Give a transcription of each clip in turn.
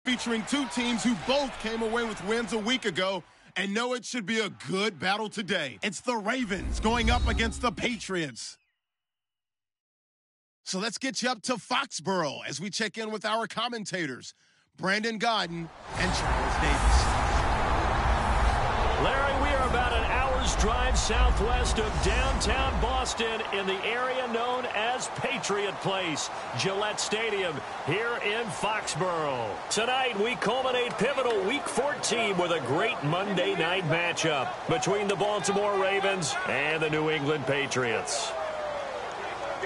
featuring two teams who both came away with wins a week ago and know it should be a good battle today. It's the Ravens going up against the Patriots. So let's get you up to Foxborough as we check in with our commentators, Brandon Godden and Charles Davis. Larry, we are about an hour's drive southwest of downtown Boston in the area known as Patriot Place, Gillette Stadium, here in Foxborough. Tonight, we culminate pivotal Week 14 with a great Monday night matchup between the Baltimore Ravens and the New England Patriots.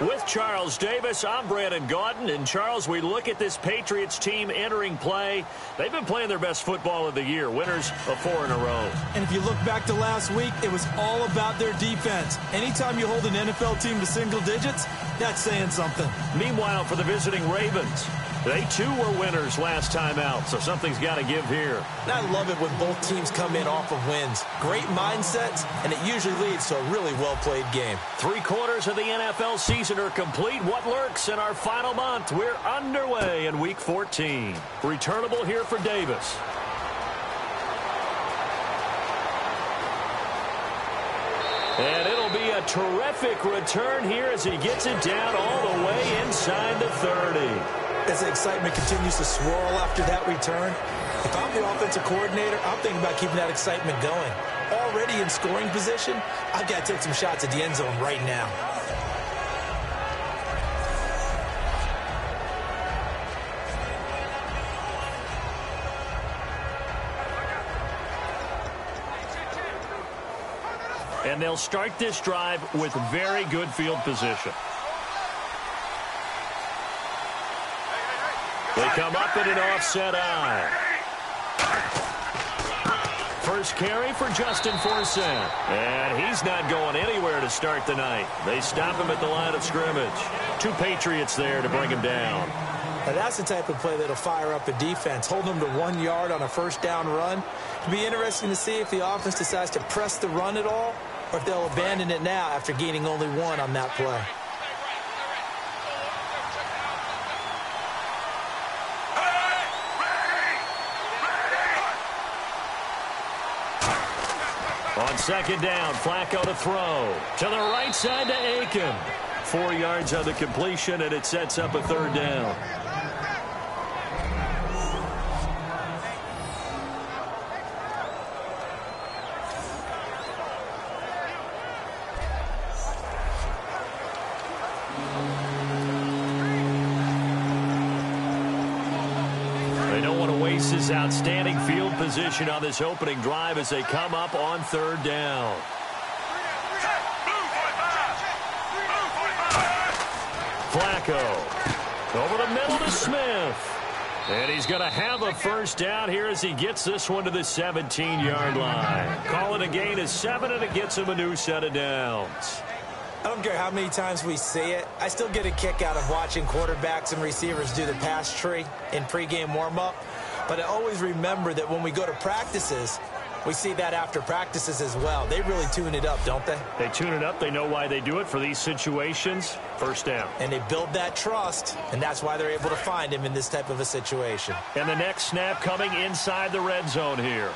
With Charles Davis, I'm Brandon Godden. And Charles, we look at this Patriots team entering play. They've been playing their best football of the year, winners of 4 in a row. And if you look back to last week, it was all about their defense. Anytime you hold an NFL team to single digits, that's saying something. Meanwhile, for the visiting Ravens, they too were winners last time out, so something's got to give here. And I love it when both teams come in off of wins. Great mindsets, and it usually leads to a really well-played game. 3/4 of the NFL season are complete. What lurks in our final month? We're underway in Week 14. Returnable here for Davis. And it'll be a terrific return here as he gets it down all the way inside the 30. As the excitement continues to swirl after that return, if I'm the offensive coordinator, I'm thinking about keeping that excitement going. Already in scoring position, I've got to take some shots at the end zone right now. And they'll start this drive with very good field position. They come up in an offset eye. First carry for Justin Forsett. And he's not going anywhere to start the night. They stop him at the line of scrimmage. 2 Patriots there to bring him down. Now that's the type of play that'll fire up a defense. Hold them to 1 yard on a first down run. It'll be interesting to see if the offense decides to press the run at all, or if they'll abandon it now after gaining only 1 on that play. On second down, Flacco to throw. To the right side to Aiken. 4 yards on the completion, and it sets up a 3rd down. His outstanding field position on this opening drive as they come up on 3rd down. Flacco over the middle to Smith. And he's going to have a first down here as he gets this one to the 17-yard line. Call it a gain of 7, and it gets him a new set of downs. I don't care how many times we see it. I still get a kick out of watching quarterbacks and receivers do the pass tree in pregame warm-up. But I always remember that when we go to practices, we see that after practices as well. They really tune it up, don't they? They tune it up. They know why they do it for these situations. First down. And they build that trust, and that's why they're able to find him in this type of a situation. And the next snap coming inside the red zone here.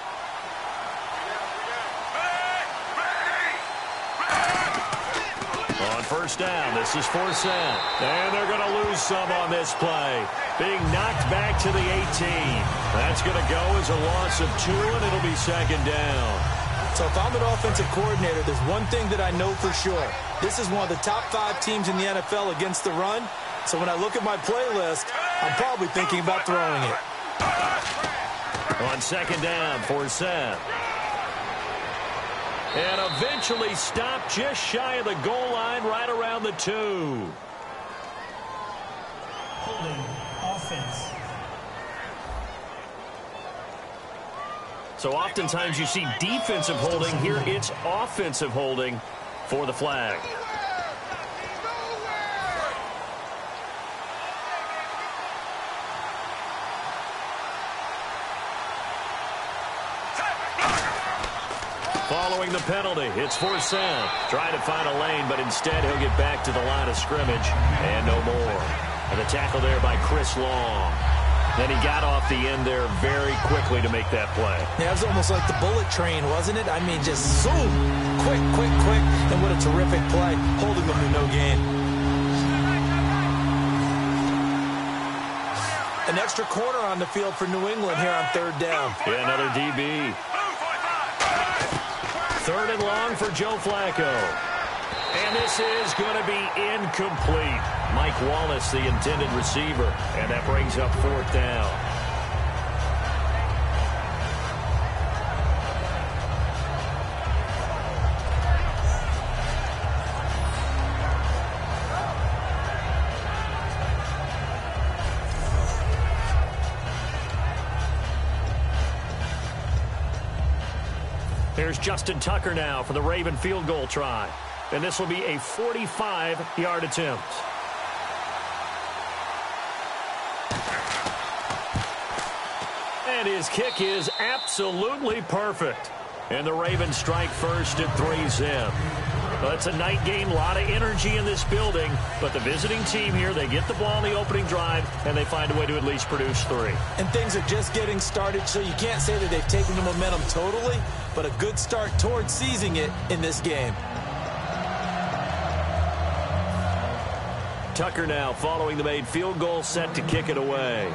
On first down, this is Forsett. And they're going to lose some on this play. Being knocked back to the 18. That's going to go as a loss of 2, and it'll be 2nd down. So if I'm an offensive coordinator, there's one thing that I know for sure. This is one of the top 5 teams in the NFL against the run. So when I look at my playlist, I'm probably thinking about throwing it. On 2nd down, Forsett. And eventually stopped just shy of the goal line right around the 2. Holding offense. So oftentimes you see defensive holding. Here it's offensive holding for the flag. Following the penalty, it's Forsett. Trying to find a lane, but instead he'll get back to the line of scrimmage and no more. And the tackle there by Chris Long. And he got off the end there very quickly to make that play. Yeah, it was almost like the bullet train, wasn't it? I mean, just zoom, quick, quick, quick, and what a terrific play, holding them to no gain. An extra corner on the field for New England here on third down. Yeah, another DB. Third and long for Joe Flacco. And this is going to be incomplete. Mike Wallace, the intended receiver, and that brings up fourth down. Here's Justin Tucker now for the Raven field goal try. And this will be a 45-yard attempt. And his kick is absolutely perfect. And the Ravens strike first at 3-zip. Well, it's a night game, a lot of energy in this building. But the visiting team here, they get the ball in the opening drive, and they find a way to at least produce 3. And things are just getting started, so you can't say that they've taken the momentum totally, but a good start towards seizing it in this game. Tucker now following the made field goal, set to kick it away.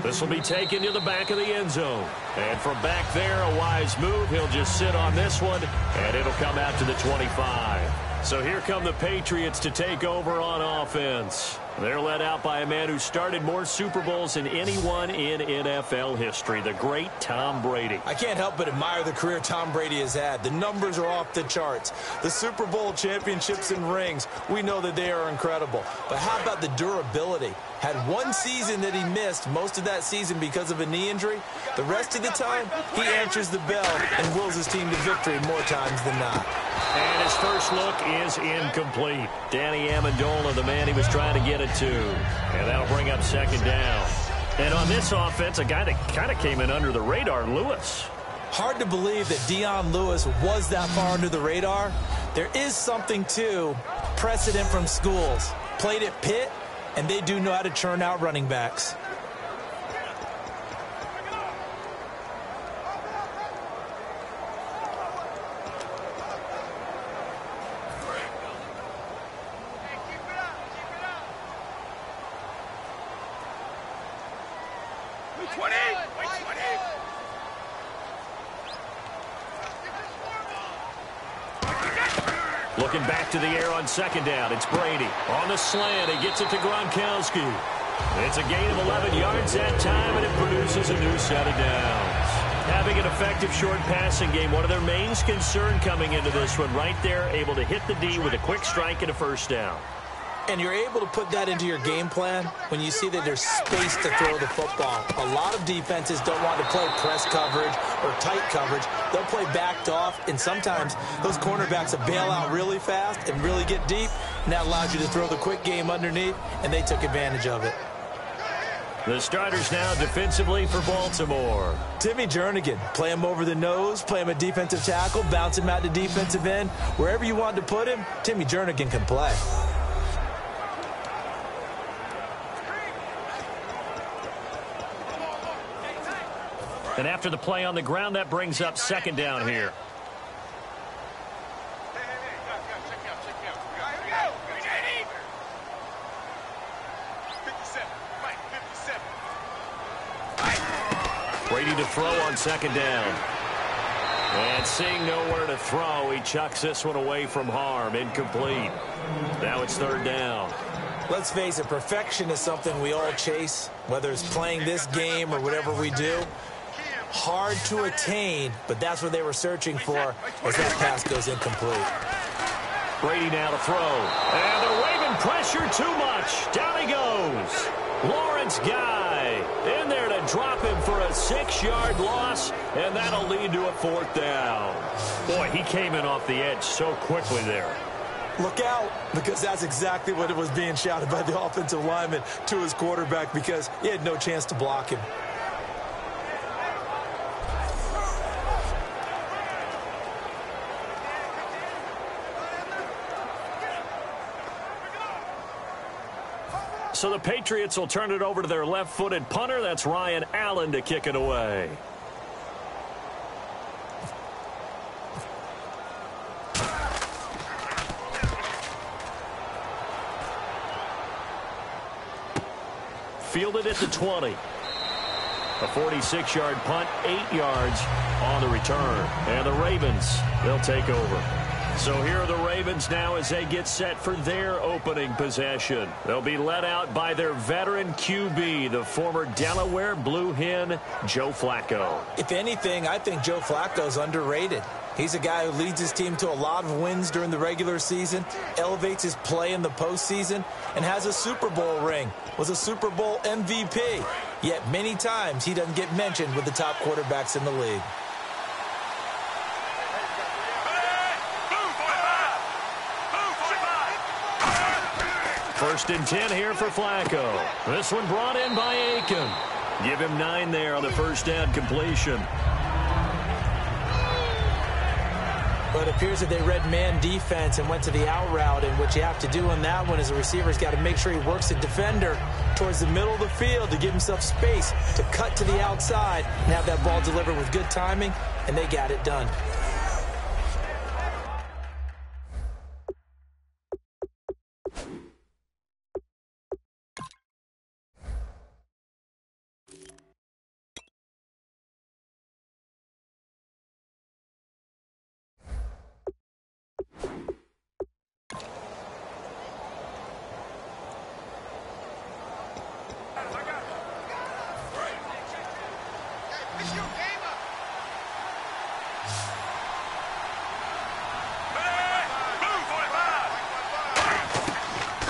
This will be taken to the back of the end zone. And from back there, a wise move. He'll just sit on this one, and it'll come out to the 25. So here come the Patriots to take over on offense. They're led out by a man who started more Super Bowls than anyone in NFL history, the great Tom Brady. I can't help but admire the career Tom Brady has had. The numbers are off the charts. The Super Bowl championships and rings, we know that they are incredible. But how about the durability? Had one season that he missed, most of that season because of a knee injury. The rest of the time, he answers the bell and wills his team to victory more times than not. And his first look is incomplete. Danny Amendola, the man he was trying to get it to. And that'll bring up second down. And on this offense, a guy that kind of came in under the radar, Lewis. Hard to believe that Dion Lewis was that far under the radar. There is something to precedent from schools. Played at Pitt, and they do know how to churn out running backs. Looking back to the air on second down. It's Brady. On the slant, he gets it to Gronkowski. It's a gain of 11 yards that time, and it produces a new set of downs. Having an effective short passing game, one of their main concern coming into this one, right there, able to hit the D with a quick strike and a first down. And you're able to put that into your game plan when you see that there's space to throw the football. A lot of defenses don't want to play press coverage or tight coverage. They'll play backed off, and sometimes those cornerbacks will bail out really fast and really get deep, and that allows you to throw the quick game underneath, and they took advantage of it. The starters now defensively for Baltimore. Timmy Jernigan, play him over the nose, play him a defensive tackle, bounce him out to defensive end. Wherever you want to put him, Timmy Jernigan can play. And after the play on the ground, that brings up second down here. Brady to throw on second down. And seeing nowhere to throw, he chucks this one away from harm. Incomplete. Now it's third down. Let's face it, perfection is something we all chase, whether it's playing this game or whatever we do. Hard to attain, but that's what they were searching for as that pass goes incomplete. Brady now to throw. And the Raven pressure too much. Down he goes. Lawrence Guy in there to drop him for a 6-yard loss, and that'll lead to a fourth down. Boy, he came in off the edge so quickly there. Look out, because that's exactly what it was being shouted by the offensive lineman to his quarterback, because he had no chance to block him. So the Patriots will turn it over to their left-footed punter. That's Ryan Allen to kick it away. Fielded at the 20. A 46-yard punt, 8 yards on the return. And the Ravens, they'll take over. So here are the Ravens now as they get set for their opening possession. They'll be led out by their veteran QB, the former Delaware Blue Hen, Joe Flacco. If anything, I think Joe Flacco's underrated. He's a guy who leads his team to a lot of wins during the regular season, elevates his play in the postseason, and has a Super Bowl ring, was a Super Bowl MVP. Yet many times he doesn't get mentioned with the top quarterbacks in the league. First and 10 here for Flacco. This one brought in by Aiken. Give him 9 there on the first down completion. But it appears that they read man defense and went to the out route, and what you have to do on that one is the receiver's got to make sure he works the defender towards the middle of the field to give himself space to cut to the outside and have that ball delivered with good timing, and they got it done.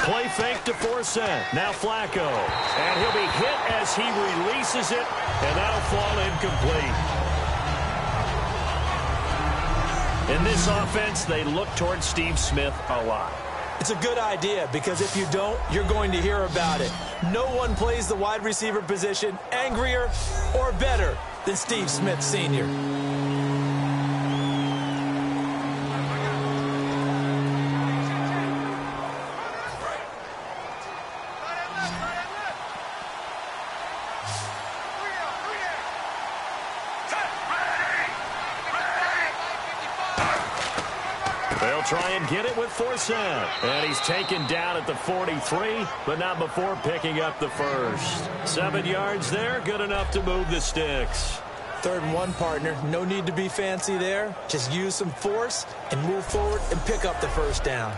Play fake to Forsett. Now Flacco. And he'll be hit as he releases it, and that'll fall incomplete. In this offense, they look towards Steve Smith a lot. It's a good idea because if you don't, you're going to hear about it. No one plays the wide receiver position angrier or better than Steve Smith Sr. They'll try and get it with Forsett. And he's taken down at the 43, but not before picking up the first. 7 yards there, good enough to move the sticks. 3rd and 1, partner. No need to be fancy there. Just use some force and move forward and pick up the first down.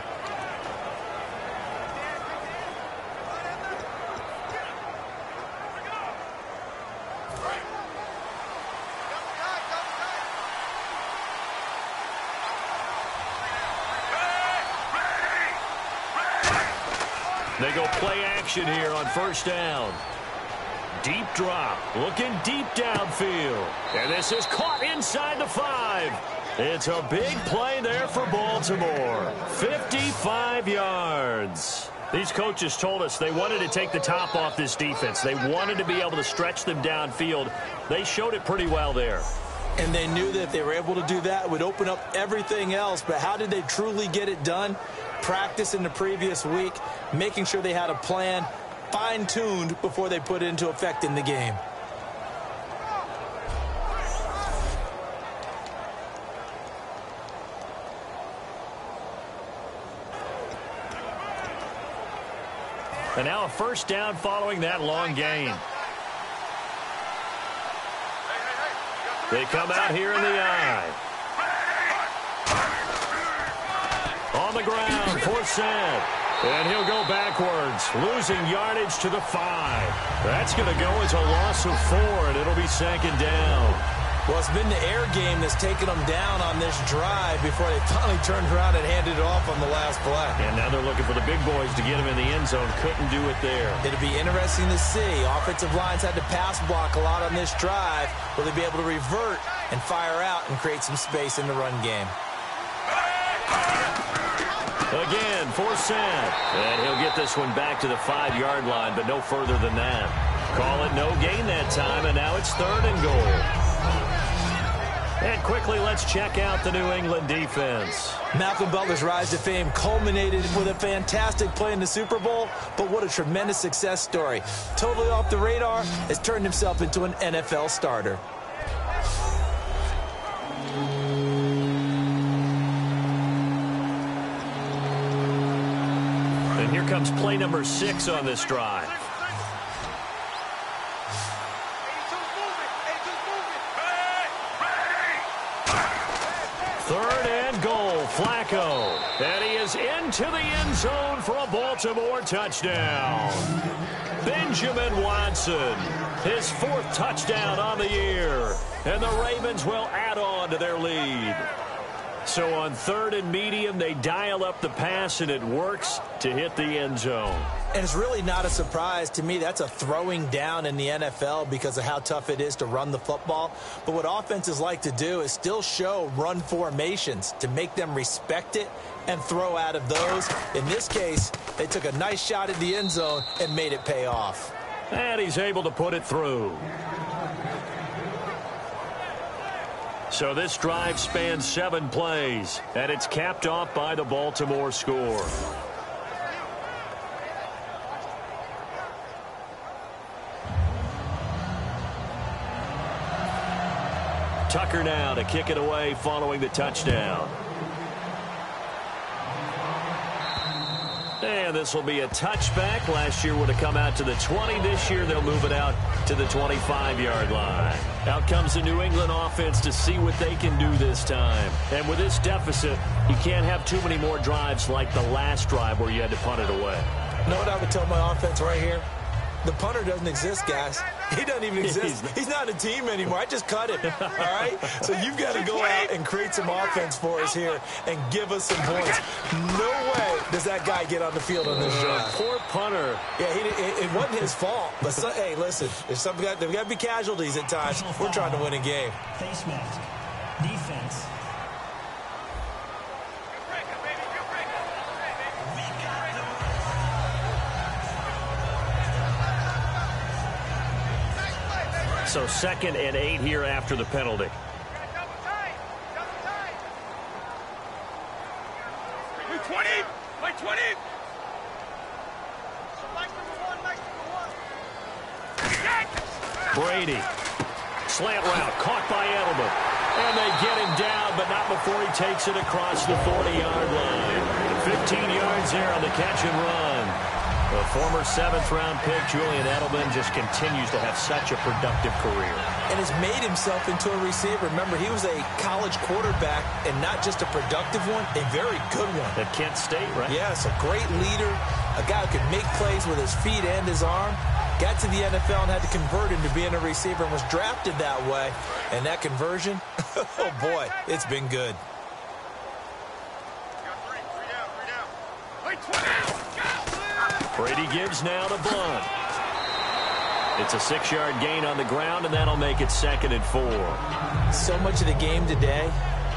They go play action here on first down. Deep drop, looking deep downfield. And this is caught inside the 5. It's a big play there for Baltimore. 55 yards. These coaches told us they wanted to take the top off this defense. They wanted to be able to stretch them downfield. They showed it pretty well there. And they knew that if they were able to do that, it would open up everything else. But how did they truly get it done? Practice in the previous week, making sure they had a plan fine-tuned before they put it into effect in the game. And now a first down following that long gain. They come out here in the eye. On the ground, Forsett. And he'll go backwards, losing yardage to the 5. That's going to go as a loss of 4, and it'll be 2nd down. Well, it's been the air game that's taken them down on this drive before they finally turned around and handed it off on the last play. And now they're looking for the big boys to get him in the end zone. Couldn't do it there. It'll be interesting to see. Offensive lines had to pass block a lot on this drive. Will they be able to revert and fire out and create some space in the run game? Again, Forsett. And he'll get this one back to the 5-yard line, but no further than that. Call it no gain that time, and now it's 3rd and goal. And quickly, let's check out the New England defense. Malcolm Butler's rise to fame culminated with a fantastic play in the Super Bowl, but what a tremendous success story. Totally off the radar, has turned himself into an NFL starter. And here comes play number 6 on this drive. Third and goal, Flacco. And he is into the end zone for a Baltimore touchdown. Benjamin Watson, his 4th touchdown on the year. And the Ravens will add on to their lead. So on 3rd and medium, they dial up the pass, and it works to hit the end zone. And it's really not a surprise to me. That's a throwing down in the NFL because of how tough it is to run the football. But what offenses like to do is still show run formations to make them respect it and throw out of those. In this case, they took a nice shot at the end zone and made it pay off. And he's able to put it through. So this drive spans 7 plays, and it's capped off by the Baltimore score. Tucker now to kick it away following the touchdown. And this will be a touchback. Last year would have come out to the 20. This year they'll move it out to the 25-yard line. Out comes the New England offense to see what they can do this time. And with this deficit, you can't have too many more drives like the last drive where you had to punt it away. You know what I would tell my offense right here? The punter doesn't exist, guys. He doesn't even exist. He's not a team anymore. I just cut him, all right? So you've got to go out and create some offense for us here and give us some points. No way does that guy get on the field on this drive. Poor punter. Yeah, it wasn't his fault. But, hey, listen, there's got to be casualties at times. We're trying to win a game. Face mask. Defense. So 2nd and 8 here after the penalty. Brady. Slant route caught by Edelman. And they get him down, but not before he takes it across the 40-yard line. 15 yards there on the catch and run. The former 7th-round pick, Julian Edelman, just continues to have such a productive career. And has made himself into a receiver. Remember, he was a college quarterback, and not just a productive one, a very good one. At Kent State, right? Yes, a great leader, a guy who could make plays with his feet and his arm. Got to the NFL and had to convert into being a receiver and was drafted that way. And that conversion, oh boy, it's been good. Brady gives now to Blunt. It's a 6-yard gain on the ground, and that'll make it 2nd and 4. So much of the game today,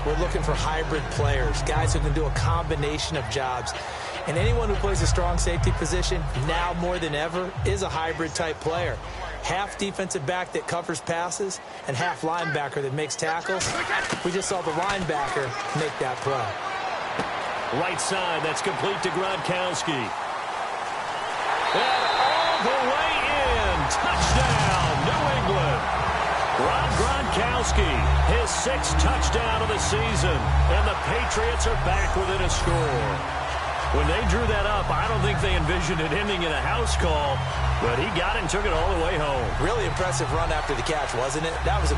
we're looking for hybrid players, guys who can do a combination of jobs. And anyone who plays a strong safety position, now more than ever, is a hybrid-type player. Half defensive back that covers passes and half linebacker that makes tackles. We just saw the linebacker make that play. Right side, that's complete to Gronkowski. And all the way in. Touchdown, New England. Rob Gronkowski, his 6th touchdown of the season. And the Patriots are back within a score. When they drew that up, I don't think they envisioned it ending in a house call, but he got it and took it all the way home. Really impressive run after the catch, wasn't it? That was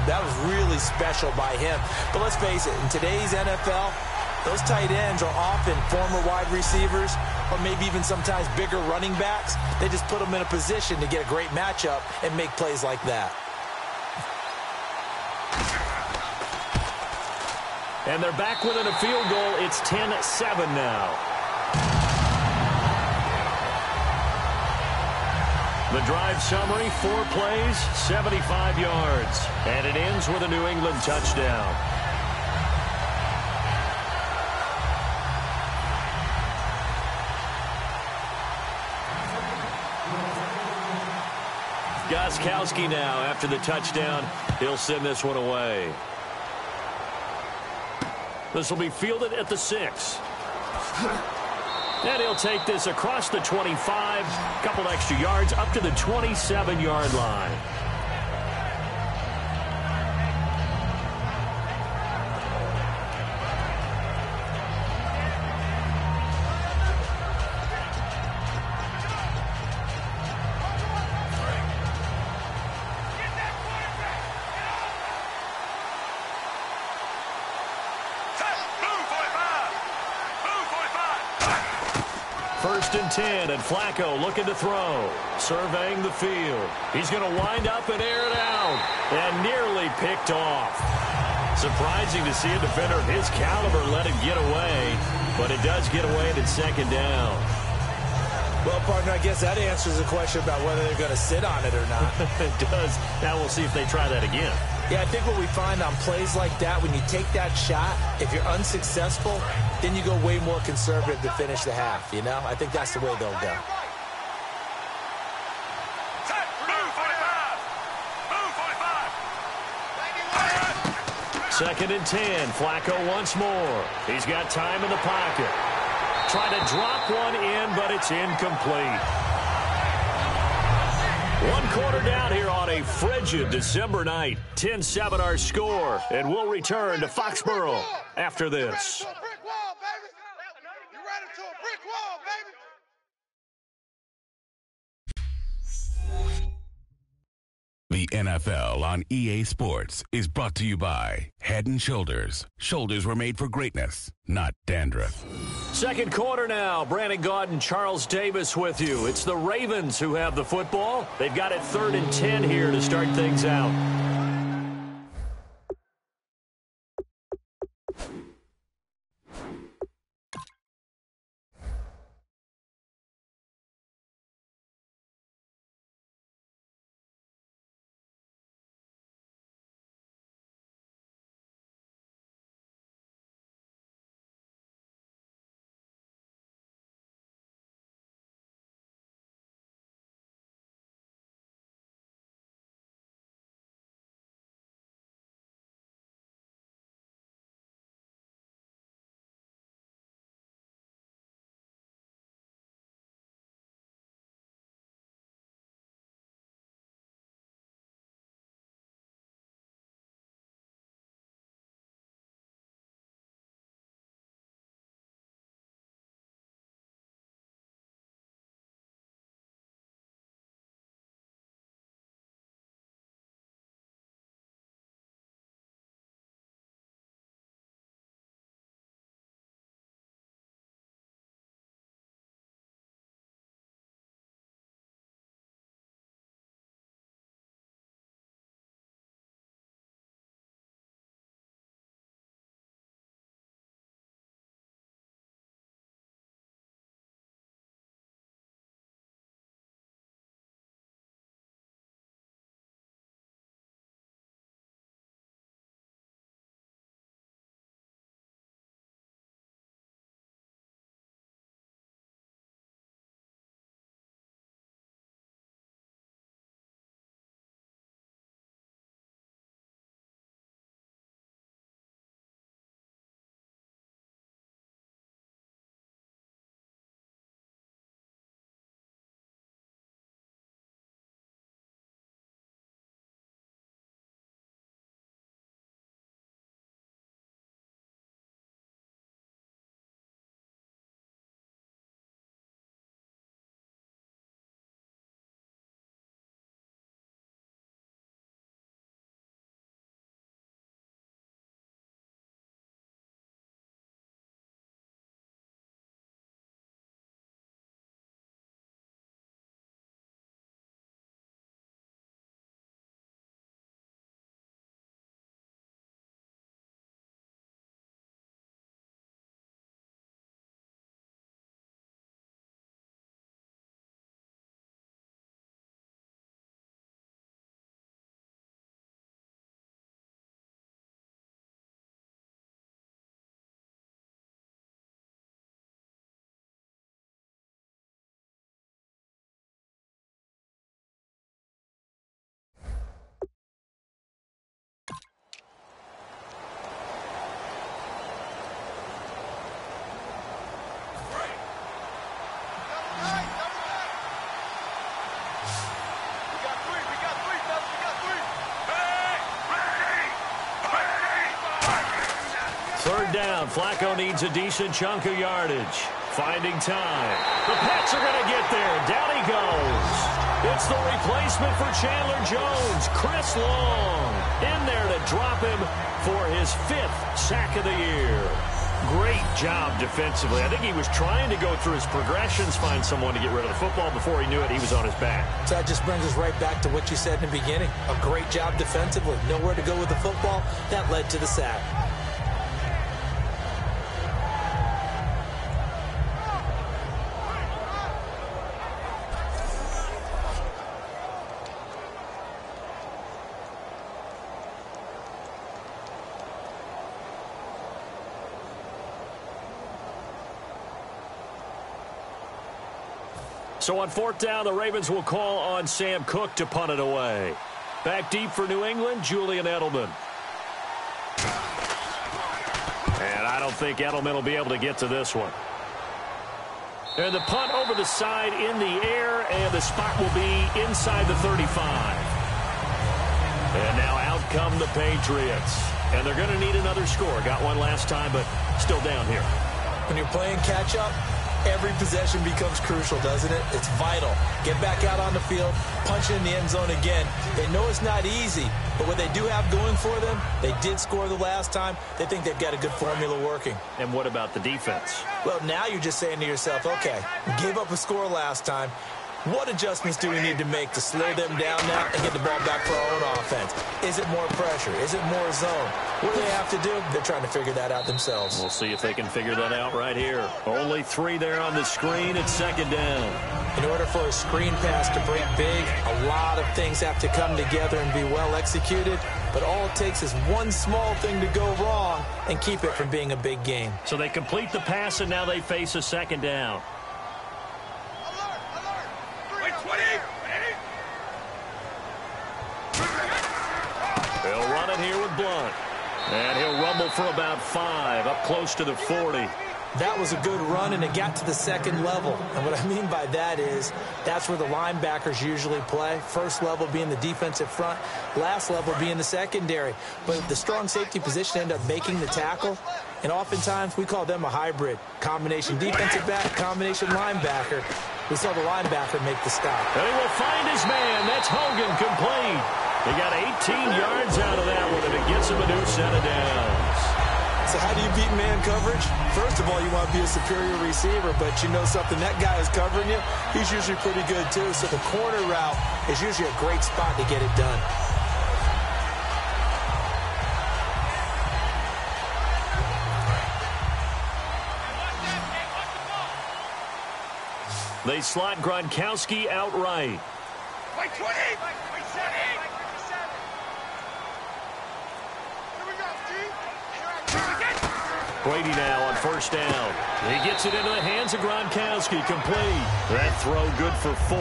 really special by him. But let's face it, in today's NFL, those tight ends are often former wide receivers or maybe even sometimes bigger running backs. They just put them in a position to get a great matchup and make plays like that. And they're back within a field goal. It's 10-7 now. The drive summary, 4 plays, 75 yards. And it ends with a New England touchdown. Gostkowski now after the touchdown. He'll send this one away. This will be fielded at the 6. And he'll take this across the 25, couple extra yards up to the 27-yard line. First and 10, and Flacco looking to throw. Surveying the field. He's going to wind up and air it out. And nearly picked off. Surprising to see a defender of his caliber let it get away. But it does get away at second down. Well, partner, I guess that answers the question about whether they're going to sit on it or not. It does. Now we'll see if they try that again. Yeah, I think what we find on plays like that, when you take that shot, if you're unsuccessful, then you go way more conservative to finish the half, you know? I think that's the way they'll go. Second and 10, Flacco once more. He's got time in the pocket. Trying to drop one in, but it's incomplete. 1 quarter down here on a frigid December night. 10-7 our score, and we'll return to Foxborough after this. The NFL on EA Sports is brought to you by Head & Shoulders. Shoulders were made for greatness, not dandruff. Second quarter now. Brandon Gaudin, Charles Davis with you. It's the Ravens who have the football. They've got it 3rd and 10 here to start things out. Third down. Flacco needs a decent chunk of yardage. Finding time. The Pats are going to get there. Down he goes. It's the replacement for Chandler Jones. Chris Long in there to drop him for his 5th sack of the year. Great job defensively. I think he was trying to go through his progressions, find someone to get rid of the football. Before he knew it, he was on his back. So that just brings us right back to what you said in the beginning. A great job defensively. Nowhere to go with the football. That led to the sack. So on 4th down, the Ravens will call on Sam Cook to punt it away. Back deep for New England, Julian Edelman. And I don't think Edelman will be able to get to this one. And the punt over the side in the air, and the spot will be inside the 35. And now out come the Patriots. And they're going to need another score. Got one last time, but still down here. When you're playing catch-up, every possession becomes crucial, doesn't it? It's vital. Get back out on the field, punch it in the end zone again. They know it's not easy, but what they do have going for them, they did score the last time. They think they've got a good formula working. And what about the defense? Well, now you're just saying to yourself, okay, we gave up a score last time. What adjustments do we need to make to slow them down now and get the ball back for our own offense? Is it more pressure? Is it more zone? What do they have to do? They're trying to figure that out themselves. We'll see if they can figure that out right here. Only 3 there on the screen. It's 2nd down. In order for a screen pass to break big, a lot of things have to come together and be well executed. But all it takes is one small thing to go wrong and keep it from being a big game. So they complete the pass, and now they face a 2nd down. He'll run it here with Blunt. And he'll rumble for about 5, up close to the 40. That was a good run, and it got to the 2nd level. And what I mean by that is that's where the linebackers usually play. First level being the defensive front, last level being the secondary. But the strong safety position ended up making the tackle. And oftentimes we call them a hybrid. Combination defensive back, combination linebacker. We saw the linebacker make the stop. And he will find his man. That's Hogan, complete. He got 18 yards out of that one, and it gets him a new set of downs. So how do you beat man coverage? First of all, you want to be a superior receiver, but you know something, that guy is covering you. He's usually pretty good, too. So the corner route is usually a great spot to get it done. They slot Gronkowski outright. Brady now on 1st down. He gets it into the hands of Gronkowski, complete. That throw good for 4.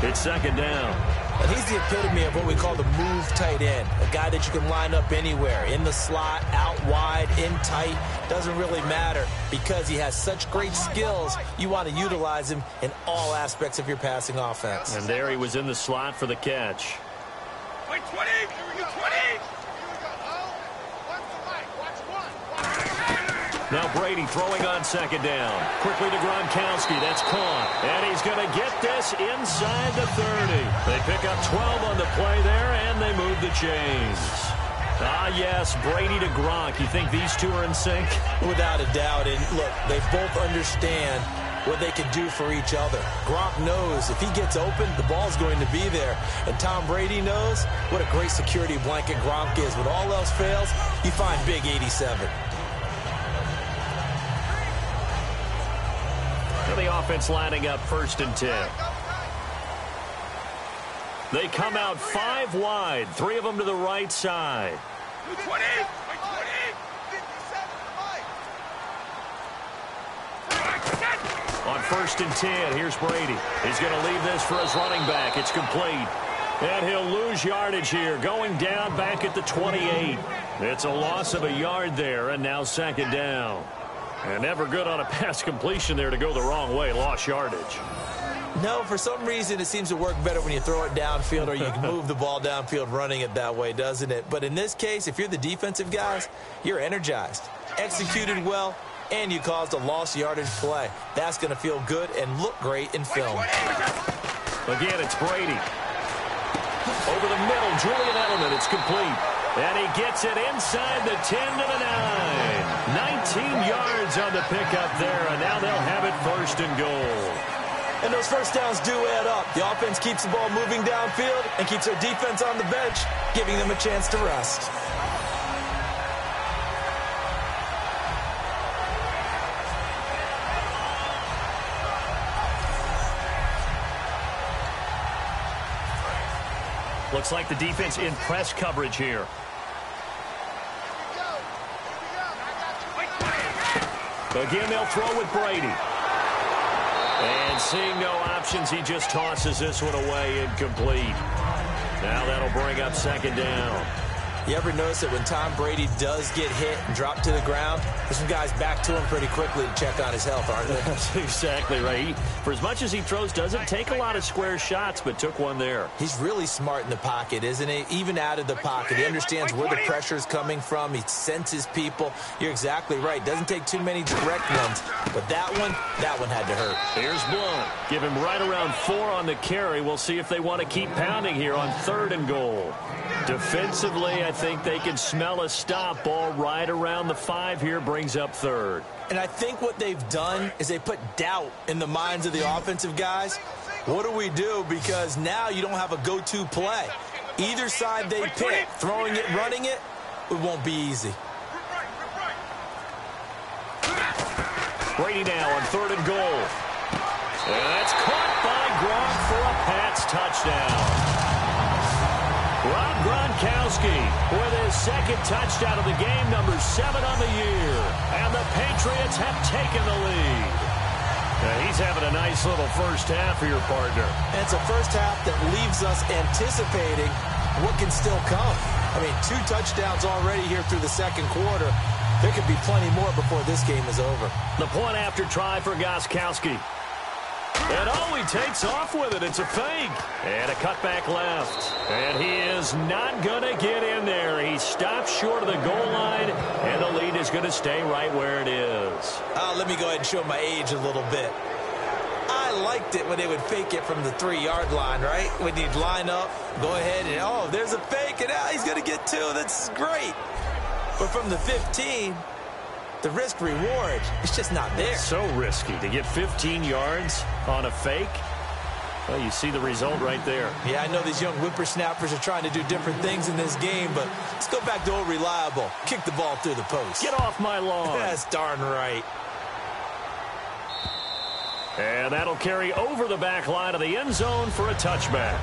It's 2nd down. And he's the epitome of what we call the move tight end. A guy that you can line up anywhere. In the slot, out wide, in tight. Doesn't really matter because he has such great skills. You want to utilize him in all aspects of your passing offense. And there he was in the slot for the catch. Wait, 20! 20! Now Brady throwing on 2nd down. Quickly to Gronkowski. That's caught. And he's going to get this inside the 30. They pick up 12 on the play there, and they move the chains. Ah, yes, Brady to Gronk. You think these two are in sync? Without a doubt. And look, they both understand what they can do for each other. Gronk knows if he gets open, the ball's going to be there. And Tom Brady knows what a great security blanket Gronk is. When all else fails, you find Big 87. The offense lining up 1st and 10. They come out 5 wide, 3 of them to the right side. 20! On 1st and 10, here's Brady. He's going to leave this for his running back. It's complete. And he'll lose yardage here, going down back at the 28. It's a loss of a yard there, and now 2nd down. And never good on a pass completion there to go the wrong way. Lost yardage. No, for some reason it seems to work better when you throw it downfield or you can move the ball downfield running it that way, doesn't it? But in this case, if you're the defensive guys, you're energized, executed well, and you caused a lost yardage play. That's going to feel good and look great in film. Again, it's Brady. Over the middle, Julian Edelman. It's complete. And he gets it inside the 10 to the 9. 19 yards on the pickup there, and now they'll have it 1st and goal. And those first downs do add up. The offense keeps the ball moving downfield and keeps their defense on the bench, giving them a chance to rest. Looks like the defense in press coverage here. Again, they'll throw with Brady. And seeing no options, he just tosses this one away incomplete. Now that'll bring up 2nd down. You ever notice that when Tom Brady does get hit and drop to the ground, there's some guys back to him pretty quickly to check on his health, aren't there? That's exactly right. For as much as he throws, doesn't take a lot of square shots, but took one there. He's really smart in the pocket, isn't he? Even out of the pocket. He understands where the pressure is coming from. He senses people. You're exactly right. Doesn't take too many direct ones. But that one had to hurt. Here's Blunt. Give him right around 4 on the carry. We'll see if they want to keep pounding here on 3rd and goal. Defensively, I think they can smell a stop. Ball right around the 5 here, brings up 3rd. And I think what they've done is they put doubt in the minds of the offensive guys. What do we do? Because now you don't have a go-to play. Either side they pick, throwing it, running it, it won't be easy. Brady now on 3rd and goal. And that's caught by Gronk for a Pats touchdown. Rob Gronkowski with his 2nd touchdown of the game, number 7 on the year. And the Patriots have taken the lead. Now he's having a nice little first half for your partner. And it's a first half that leaves us anticipating what can still come. I mean, 2 touchdowns already here through the 2nd quarter. There could be plenty more before this game is over. The point after try for Gronkowski. And he takes off with it. It's a fake. And a cutback left. And he is not going to get in there. He stops short of the goal line, and the lead is going to stay right where it is. Let me go ahead and show my age a little bit. I liked it when they would fake it from the 3-yard line, right? When you'd line up, go ahead and, there's a fake, and now he's going to get 2. That's great. But from the 15... the risk-reward, it's just not there. It's so risky to get 15 yards on a fake. Well, you see the result right there. Yeah, I know these young whippersnappers are trying to do different things in this game, but let's go back to old reliable. Kick the ball through the post. Get off my lawn. That's darn right. And that'll carry over the back line of the end zone for a touchback.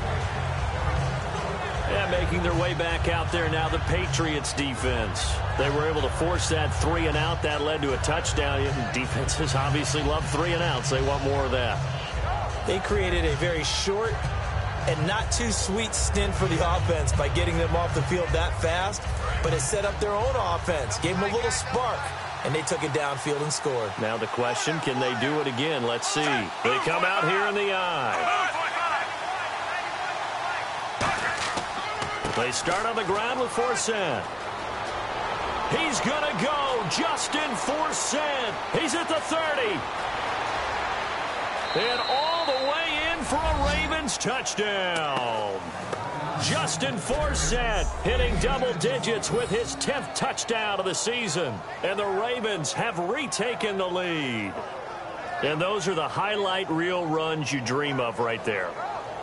Yeah, making their way back out there now, the Patriots defense. They were able to force that 3 and out. That led to a touchdown. Defenses obviously love 3 and outs. They want more of that. They created a very short and not too sweet stint for the offense by getting them off the field that fast, but it set up their own offense, gave them a little spark, and they took it downfield and scored. Now the question, can they do it again? Let's see. They come out here in the eye. They start on the ground with Forsett. He's going to go. Justin Forsett. He's at the 30. And all the way in for a Ravens touchdown. Justin Forsett hitting double digits with his 10th touchdown of the season. And the Ravens have retaken the lead. And those are the highlight reel runs you dream of right there.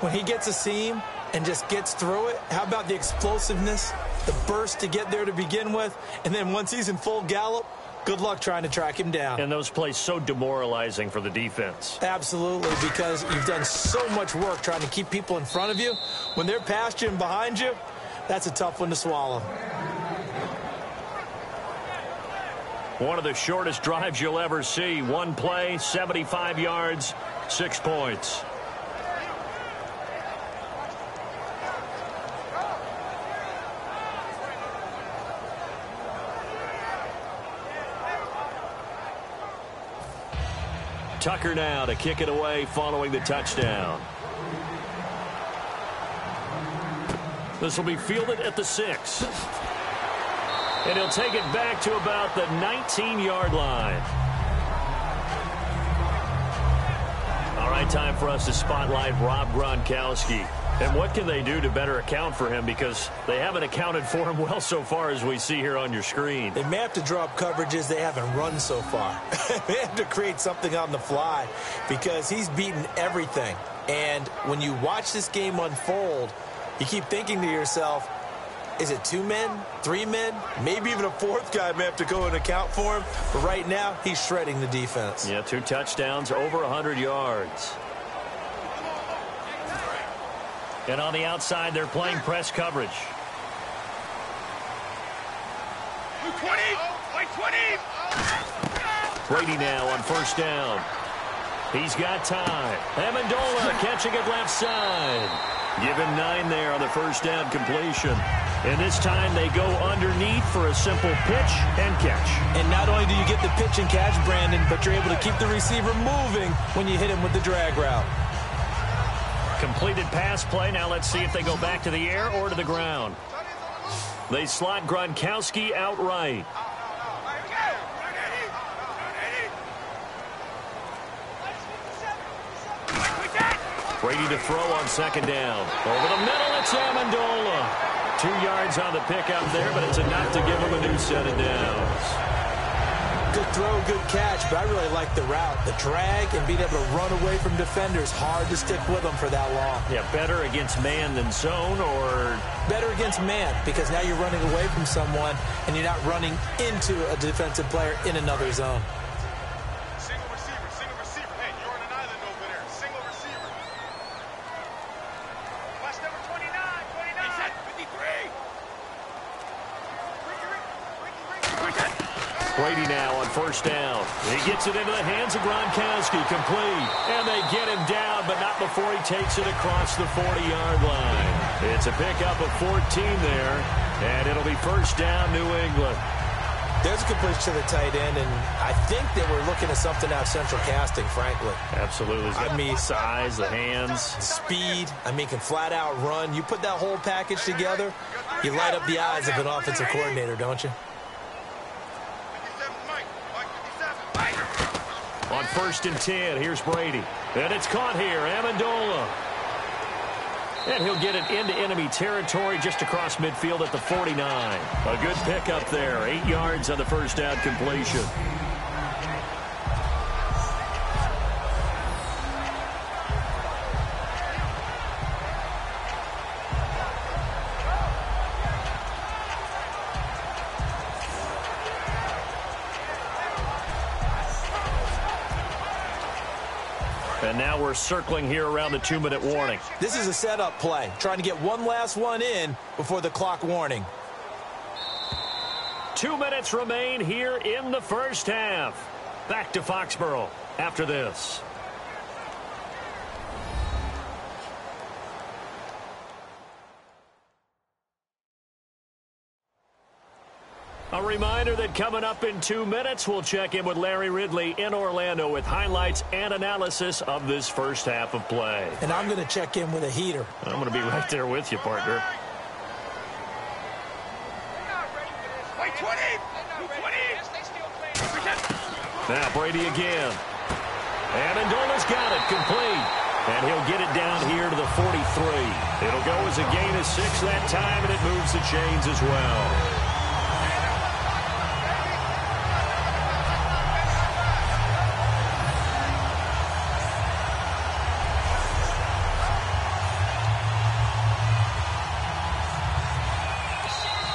When he gets a seam and just gets through it, how about the explosiveness, the burst to get there to begin with, and then once he's in full gallop, good luck trying to track him down. And those plays so demoralizing for the defense. Absolutely, because you've done so much work trying to keep people in front of you. When they're past you and behind you, that's a tough one to swallow. One of the shortest drives you'll ever see. One play, 75 yards, 6 points. Tucker now to kick it away following the touchdown. This will be fielded at the 6. And he'll take it back to about the 19-yard line. All right, time for us to spotlight Rob Gronkowski. And what can they do to better account for him? Because they haven't accounted for him well so far, as we see here on your screen. They may have to drop coverages they haven't run so far. They have to create something on the fly because he's beaten everything. And when you watch this game unfold, you keep thinking to yourself, is it 2 men, 3 men? Maybe even a 4th guy may have to go and account for him. But right now, he's shredding the defense. Yeah, 2 touchdowns, over 100 yards. And on the outside, they're playing press coverage. 20! Like 20! Brady now on first down. He's got time. Amendola catching it left side. Give him 9 there on the first down completion. And this time they go underneath for a simple pitch and catch. And not only do you get the pitch and catch, Brandon, but you're able to keep the receiver moving when you hit him with the drag route. Completed pass play. Now let's see if they go back to the air or to the ground. They slot Gronkowski outright. Brady to throw on second down. Over the middle, it's Amendola. 2 yards on the pickup there, but it's enough to give him a new set of downs. Good throw, good catch, but I really like the route. The drag and being able to run away from defenders. Hard to stick with them for that long. Yeah, better against man than zone, or? Better against man, because now you're running away from someone and you're not running into a defensive player in another zone. Single receiver. Hey, you're on an island over there. Single receiver. Watch number 29. Is that 53? Brady now on first down. He gets it into the hands of Gronkowski, complete. And they get him down, but not before he takes it across the 40-yard line. It's a pickup of 14 there, and it'll be first down, New England. There's a completion to the tight end, and I think that we're looking at something out of central casting, frankly. Absolutely. I mean, size, the hands. Speed. I mean, can flat out run. You put that whole package together, you light up the eyes of an offensive coordinator, don't you? On first and 10, here's Brady. And it's caught here, Amendola. And he'll get it into enemy territory just across midfield at the 49. A good pickup there, 8 yards on the first down completion. And now we're circling here around the 2-minute warning. This is a setup play, trying to get one last one in before the clock warning. 2 minutes remain here in the first half. Back to Foxborough after this. A reminder that coming up in 2 minutes, we'll check in with Larry Ridley in Orlando with highlights and analysis of this first half of play. And I'm going to check in with a heater. I'm going to be right there with you, partner. Wait, 20! Now Brady again. Amendola's got it, complete. And he'll get it down here to the 43. It'll go as a gain of 6 that time, and it moves the chains as well.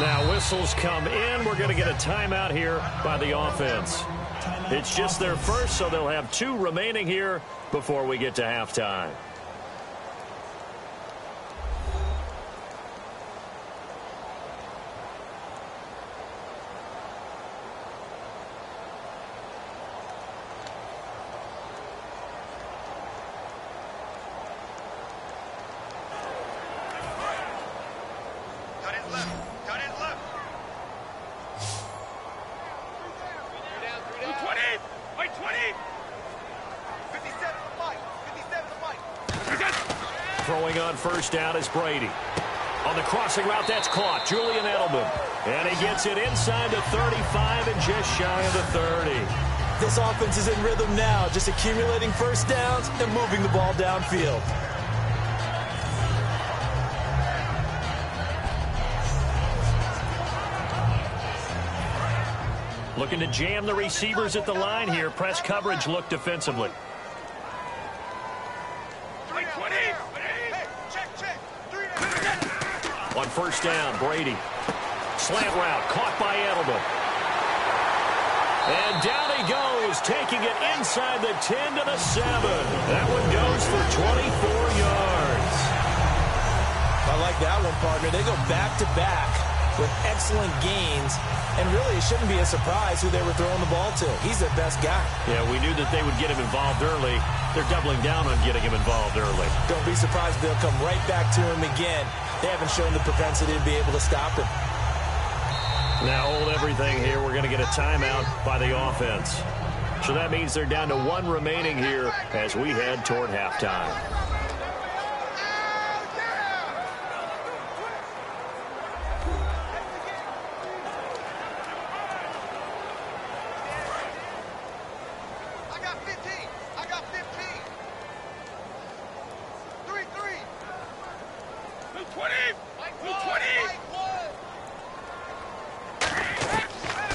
Now whistles come in. We're going to get a timeout here by the offense. It's just their first, so they'll have 2 remaining here before we get to halftime. throwing on first down is Brady. On the crossing route, that's caught. Julian Edelman. And he gets it inside the 35 and just shy of the 30. This offense is in rhythm now, just accumulating first downs and moving the ball downfield. Looking to jam the receivers at the line here. Press coverage look defensively. On first down, Brady. Slant route, caught by Edelman. And down he goes, taking it inside the 10 to the 7. That one goes for 24 yards. I like that one, partner. They go back-to-back with excellent gains. And really, it shouldn't be a surprise who they were throwing the ball to. He's their best guy. Yeah, we knew that they would get him involved early. They're doubling down on getting him involved early. Don't be surprised they'll come right back to him again. They haven't shown the propensity to be able to stop him. Now hold everything here. We're going to get a timeout by the offense. So that means they're down to one remaining here as we head toward halftime.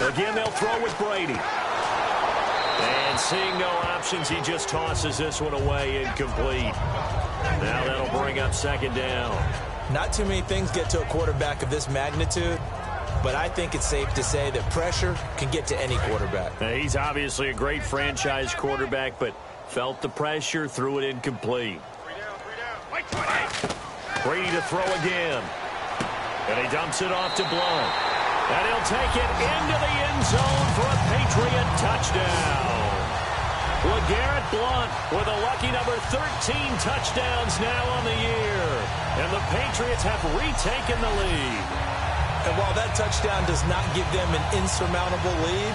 Again, they'll throw with Brady. And seeing no options, he just tosses this one away, incomplete. Now that'll bring up second down. Not too many things get to a quarterback of this magnitude, but I think it's safe to say that pressure can get to any quarterback. Now, he's obviously a great franchise quarterback, but felt the pressure, threw it incomplete. Brady to throw again. And he dumps it off to Blunt. And he'll take it into the end zone for a Patriot touchdown. LeGarrette Blunt with a lucky number 13 touchdowns now on the year. And the Patriots have retaken the lead. And while that touchdown does not give them an insurmountable lead,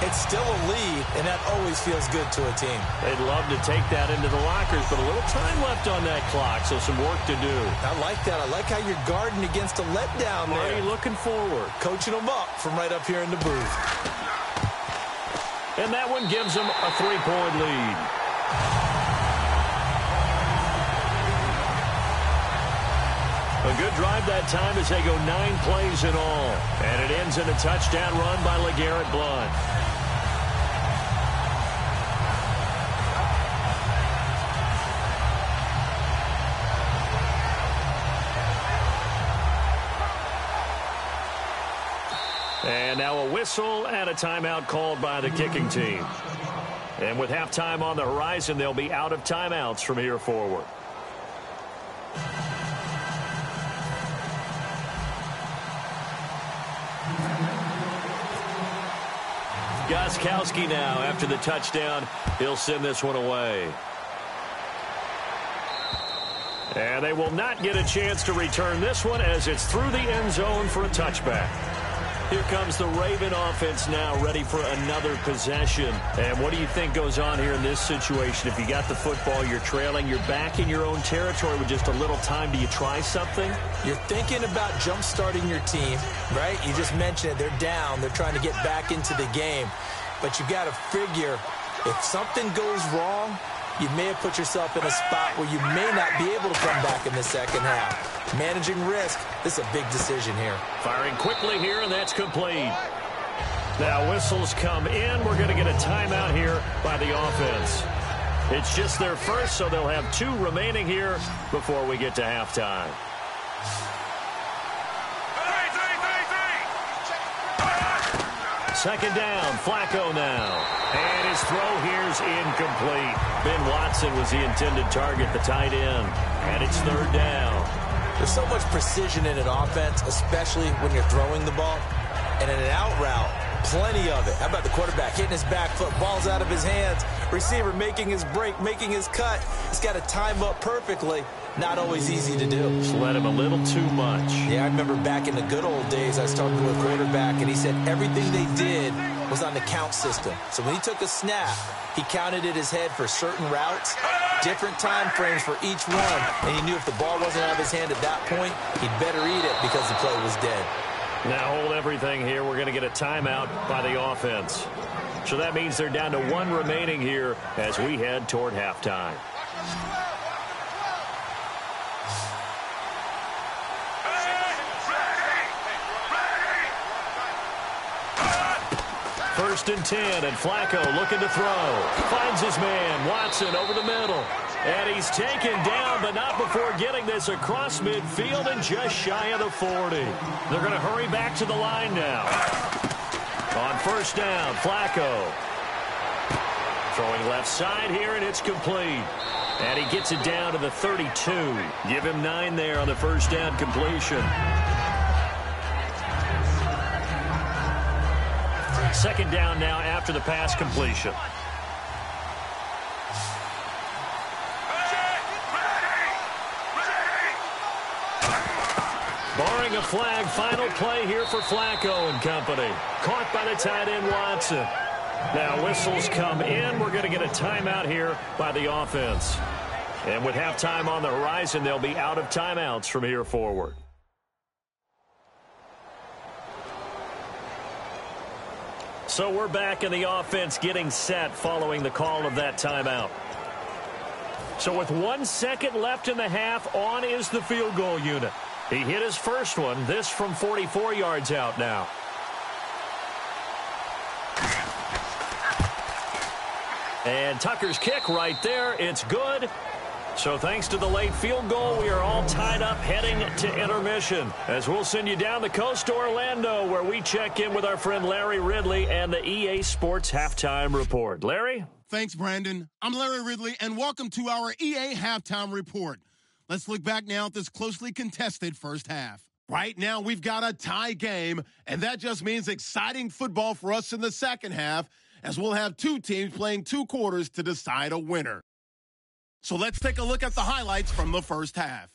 it's still a lead, and that always feels good to a team. They'd love to take that into the lockers, but a little time left on that clock, so some work to do. I like that. I like how you're guarding against a letdown there. Already looking forward. Coaching them up from right up here in the booth. And that one gives them a 3-point lead. A good drive that time as they go 9 plays in all. And it ends in a touchdown run by LeGarrette Blunt. And now a whistle and a timeout called by the kicking team. And with halftime on the horizon, they'll be out of timeouts from here forward. Gostkowski now after the touchdown. He'll send this one away. And they will not get a chance to return this one as it's through the end zone for a touchback. Here comes the Raven offense now ready for another possession. And what do you think goes on here in this situation? If you got the football, you're trailing, you're back in your own territory with just a little time. Do you try something? You're thinking about jump-starting your team, right? You just mentioned it. They're down. They're trying to get back into the game. But you got to figure if something goes wrong, you may have put yourself in a spot where you may not be able to come back in the second half. Managing risk, this is a big decision here. Firing quickly here, and that's complete. Now whistles come in. We're going to get a timeout here by the offense. It's just their first, so they'll have 2 remaining here before we get to halftime. Second down, Flacco now. And his throw here's incomplete. Ben Watson was the intended target, the tight end. And it's third down. There's so much precision in an offense, especially when you're throwing the ball. And in an out route, plenty of it. How about the quarterback hitting his back foot, ball's out of his hands, receiver making his break, making his cut. He's got to time up perfectly. Not always easy to do. Just let him a little too much. Yeah, I remember back in the good old days, I was talking to a quarterback, and he said everything they did was on the count system. So when he took a snap, he counted in his head for certain routes, different time frames for each one, and he knew if the ball wasn't out of his hand at that point, he'd better eat it because the play was dead. Now hold everything here. We're going to get a timeout by the offense. So that means they're down to one remaining here as we head toward halftime. First and 10, and Flacco looking to throw. Finds his man, Watson, over the middle. And he's taken down, but not before getting this across midfield and just shy of the 40. They're going to hurry back to the line now. On first down, Flacco. Throwing left side here, and it's complete. And he gets it down to the 32. Give him 9 there on the first down completion. Second down now after the pass completion. Barring a flag, final play here for Flacco and company. Caught by the tight end Watson. Now whistles come in. We're going to get a timeout here by the offense. And with halftime on the horizon, they'll be out of timeouts from here forward. So we're back in the offense getting set following the call of that timeout. So with 1 second left in the half, on is the field goal unit. He hit his first one, this from 44 yards out now. And Tucker's kick right there, it's good. So thanks to the late field goal, we are all tied up heading to intermission. As we'll send you down the coast to Orlando, where we check in with our friend Larry Ridley and the EA Sports Halftime Report. Larry? Thanks, Brandon. I'm Larry Ridley, and welcome to our EA Halftime Report. Let's look back now at this closely contested first half. Right now, we've got a tie game, and that just means exciting football for us in the second half, as we'll have two teams playing 2 quarters to decide a winner. So let's take a look at the highlights from the first half.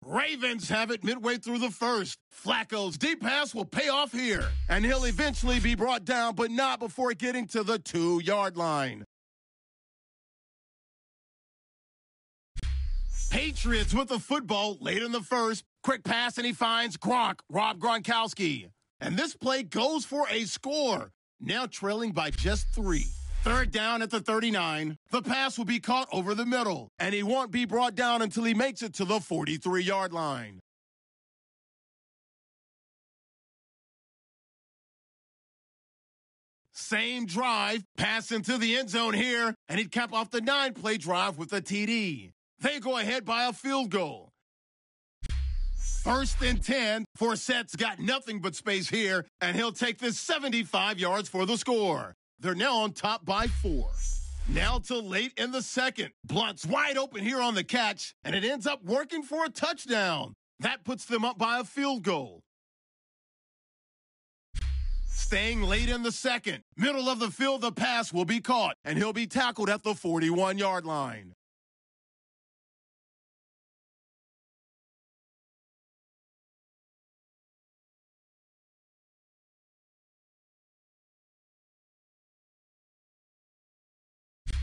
Ravens have it midway through the first. Flacco's deep pass will pay off here, and he'll eventually be brought down, but not before getting to the 2-yard line. Patriots with the football late in the first. Quick pass, and he finds Rob Gronkowski. And this play goes for a score, now trailing by just 3. Third down at the 39. The pass will be caught over the middle, and he won't be brought down until he makes it to the 43-yard line. Same drive, pass into the end zone here, and he'd cap off the 9-play drive with a TD. They go ahead by a field goal. First and 10. Forset's got nothing but space here, and he'll take this 75 yards for the score. They're now on top by 4. Now to late in the second. Blunt's wide open here on the catch, and it ends up working for a touchdown. That puts them up by a field goal. Staying late in the second. Middle of the field, the pass will be caught, and he'll be tackled at the 41-yard line.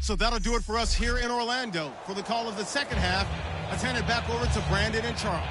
So that'll do it for us here in Orlando. For the call of the second half, let's hand it back over to Brandon and Charles.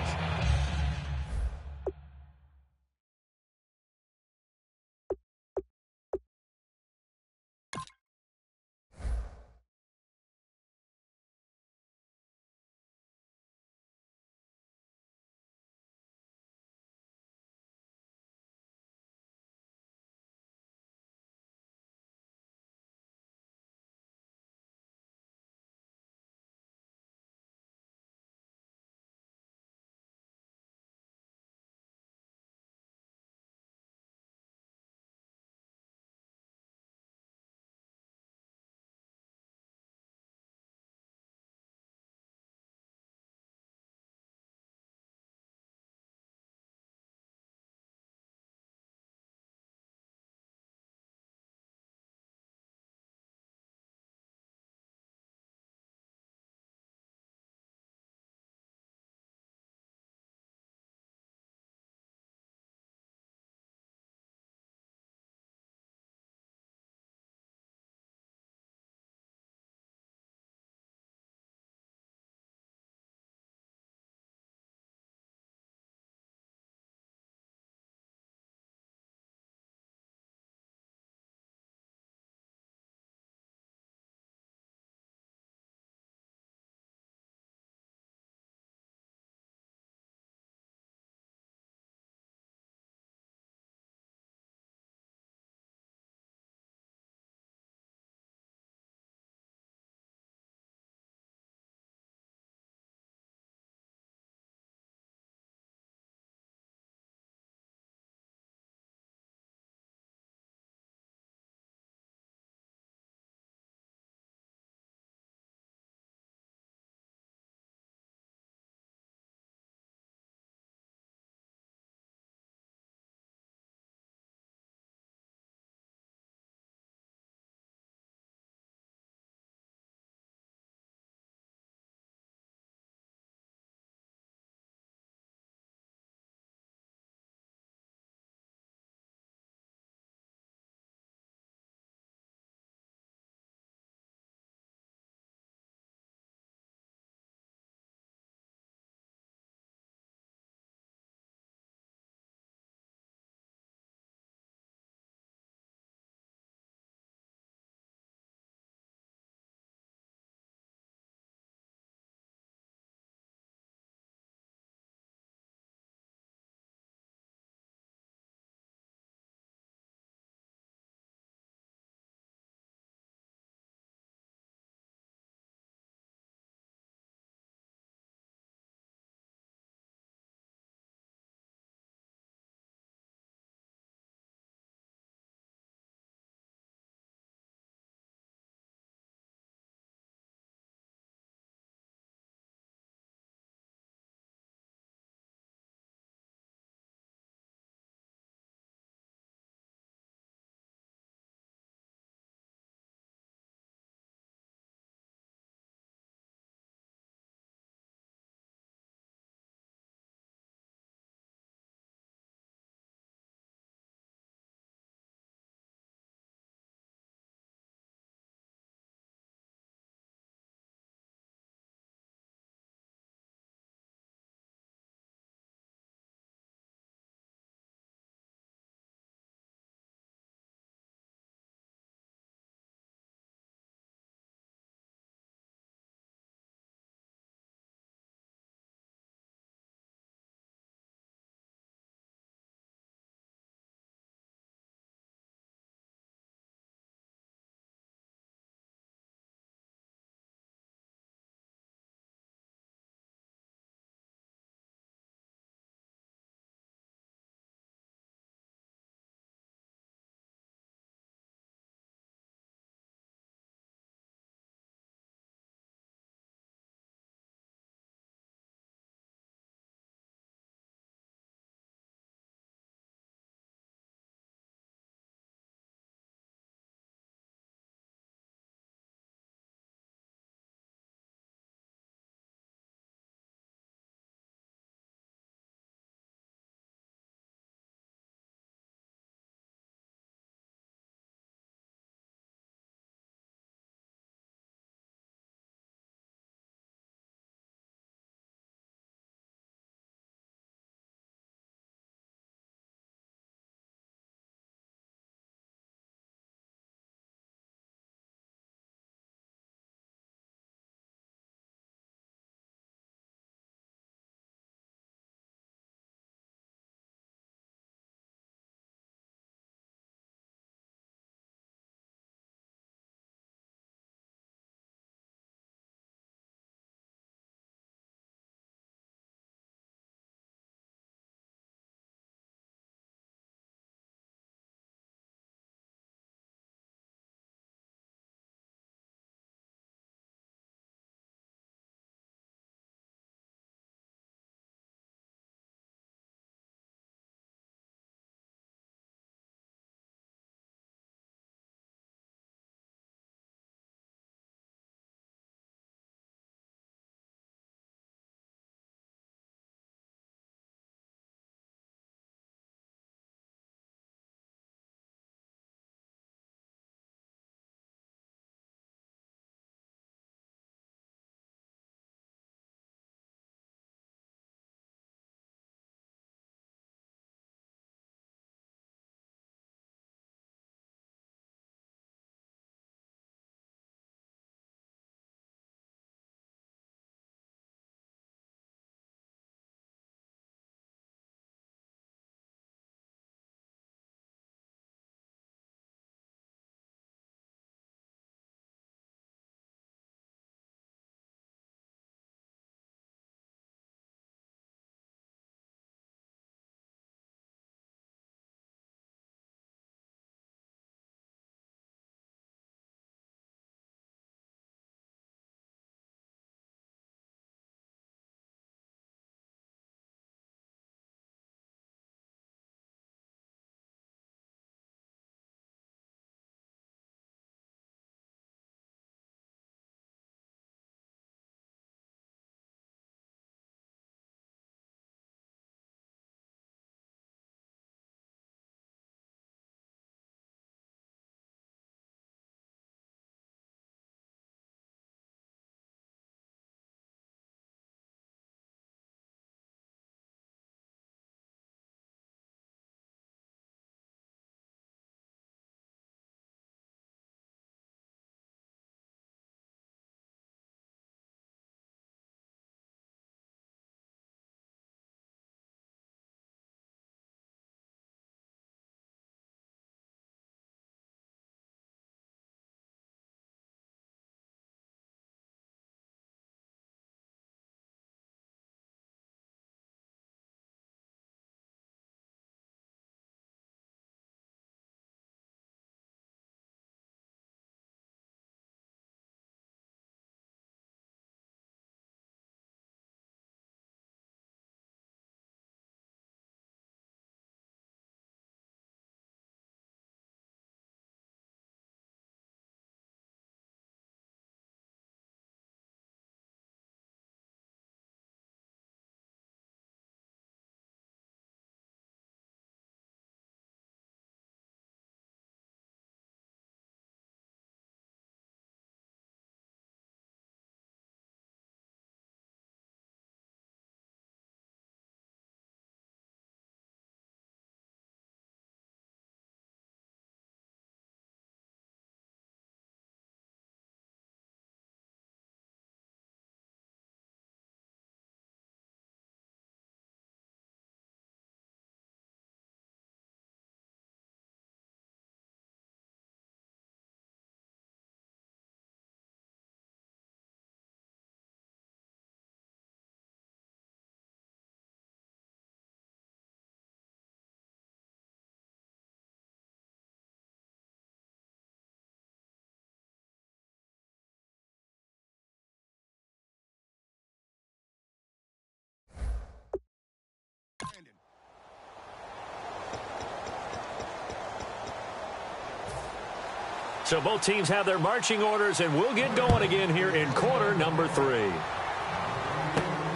So both teams have their marching orders, and we'll get going again here in quarter number 3.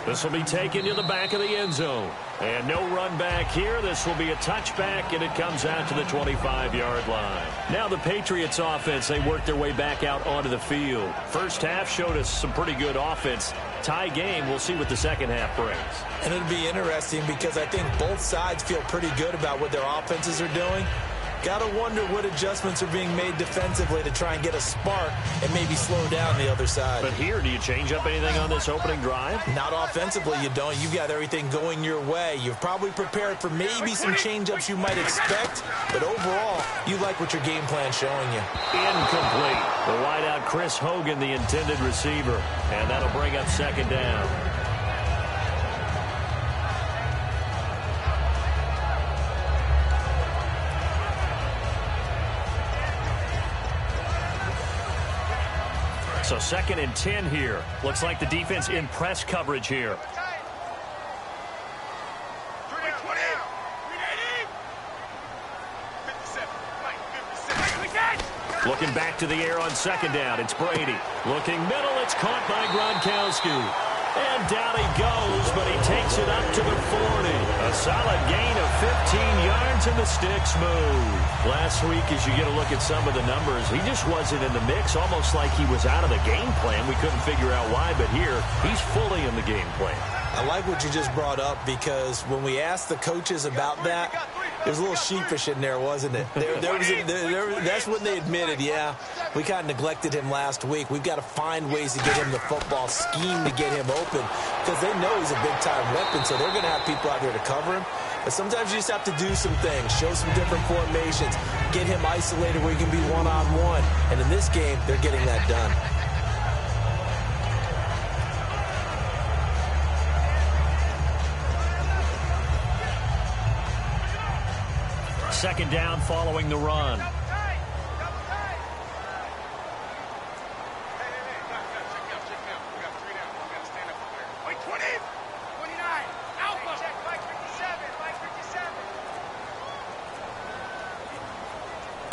This will be taken to the back of the end zone. And no run back here. This will be a touchback, and it comes out to the 25-yard line. Now the Patriots offense, they work their way back out onto the field. First half showed us some pretty good offense. Tie game, we'll see what the second half brings. And it'll be interesting because I think both sides feel pretty good about what their offenses are doing. Got to wonder what adjustments are being made defensively to try and get a spark and maybe slow down the other side. But here, do you change up anything on this opening drive? Not offensively, you don't. You've got everything going your way. You've probably prepared for maybe some change-ups you might expect, but overall, you like what your game plan's showing you. Incomplete. The wideout, Chris Hogan, the intended receiver, and that'll bring up second down. So 2nd and 10 here. Looks like the defense in press coverage here. Looking back to the air on 2nd down. It's Brady. Looking middle. It's caught by Gronkowski. And down he goes, but he takes it up to the 40. A solid gain of 15 yards, and the sticks move. Last week, as you get a look at some of the numbers, he just wasn't in the mix, almost like he was out of the game plan. We couldn't figure out why, but here, he's fully in the game plan. I like what you just brought up because when we asked the coaches about that, there was a little sheepish in there, wasn't it? That's when they admitted, yeah, we kind of neglected him last week. We've got to find ways to get him the football, scheme to get him open because they know he's a big-time weapon, so they're going to have people out there to cover him. But sometimes you just have to do some things, show some different formations, get him isolated where he can be one-on-one. And in this game, they're getting that done. Second down following the run.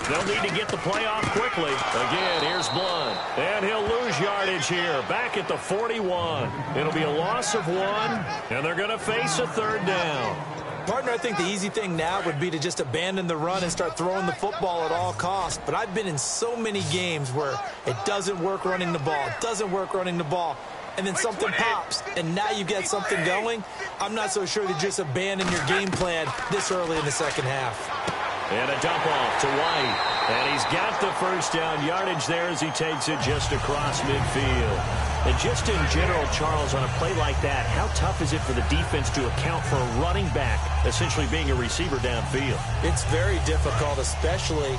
They'll need to get the play off quickly. Again, here's Blunt. And he'll lose yardage here. Back at the 41. It'll be a loss of 1, and they're going to face a 3rd down. Partner, I think the easy thing now would be to just abandon the run and start throwing the football at all costs. But I've been in so many games where it doesn't work running the ball. It doesn't work running the ball. And then something pops, and now you get something going. I'm not so sure to just abandon your game plan this early in the second half. And a dump off to White. And he's got the first down yardage there as he takes it just across midfield. And just in general, Charles, on a play like that, how tough is it for the defense to account for a running back essentially being a receiver downfield? It's very difficult, especially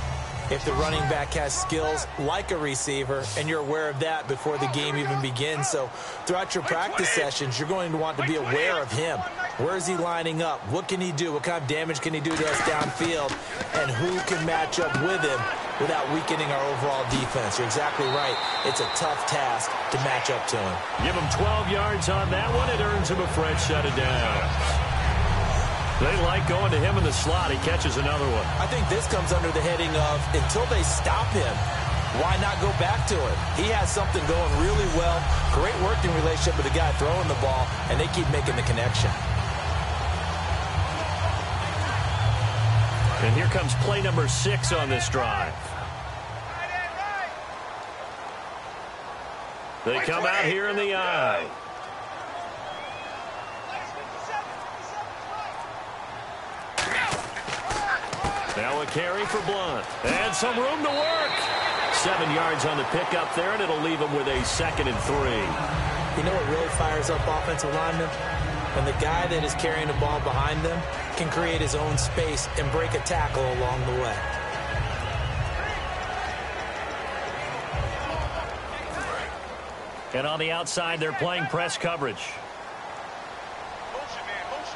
if the running back has skills like a receiver, and you're aware of that before the game even begins. So throughout your practice sessions, you're going to want to be aware of him. Where is he lining up? What can he do? What kind of damage can he do to us downfield? And who can match up with him without weakening our overall defense? You're exactly right. It's a tough task to match up to him. Give him 12 yards on that one. It earns him a fresh set of downs. They like going to him in the slot. He catches another one. I think this comes under the heading of until they stop him, why not go back to it? He has something going really well. Great working relationship with the guy throwing the ball, and they keep making the connection. And here comes play number 6 on this drive. They come out here in the eye. Now a carry for Blunt. And some room to work. 7 yards on the pickup there, and it'll leave him with a 2nd and 3. You know what really fires up offensive linemen? When the guy that is carrying the ball behind them can create his own space and break a tackle along the way. And on the outside, they're playing press coverage. Motion man, watch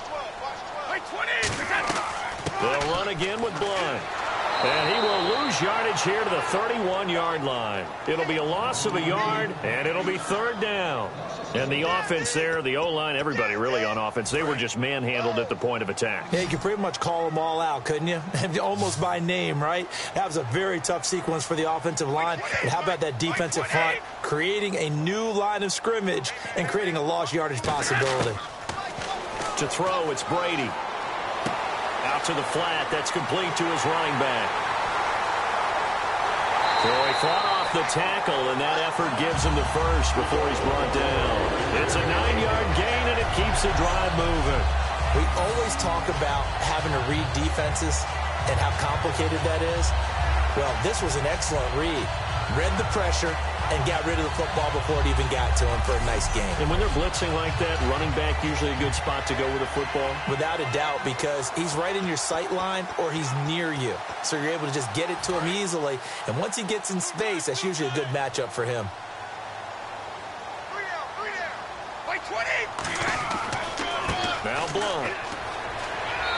12, watch 12. They'll run again with Blunt. And he will lose yardage here to the 31-yard line. It'll be a loss of a yard, and it'll be third down. And the offense there, the O-line, everybody really on offense, they were just manhandled at the point of attack. Yeah, you could pretty much call them all out, couldn't you? Almost by name, right? That was a very tough sequence for the offensive line. But how about that defensive front creating a new line of scrimmage and creating a lost yardage possibility? To throw, it's Brady. Out to the flat. That's complete to his running back. So he fought off the tackle, and that effort gives him the first before he's brought down. It's a 9-yard gain, and it keeps the drive moving. We always talk about having to read defenses and how complicated that is. Well, this was an excellent read. Read the pressure and got rid of the football before it even got to him for a nice gain. And when they're blitzing like that, running back usually a good spot to go with a football? Without a doubt, because he's right in your sight line or he's near you. So you're able to just get it to him easily. And once he gets in space, that's usually a good matchup for him. 3 down. Like 20. Now Blunt.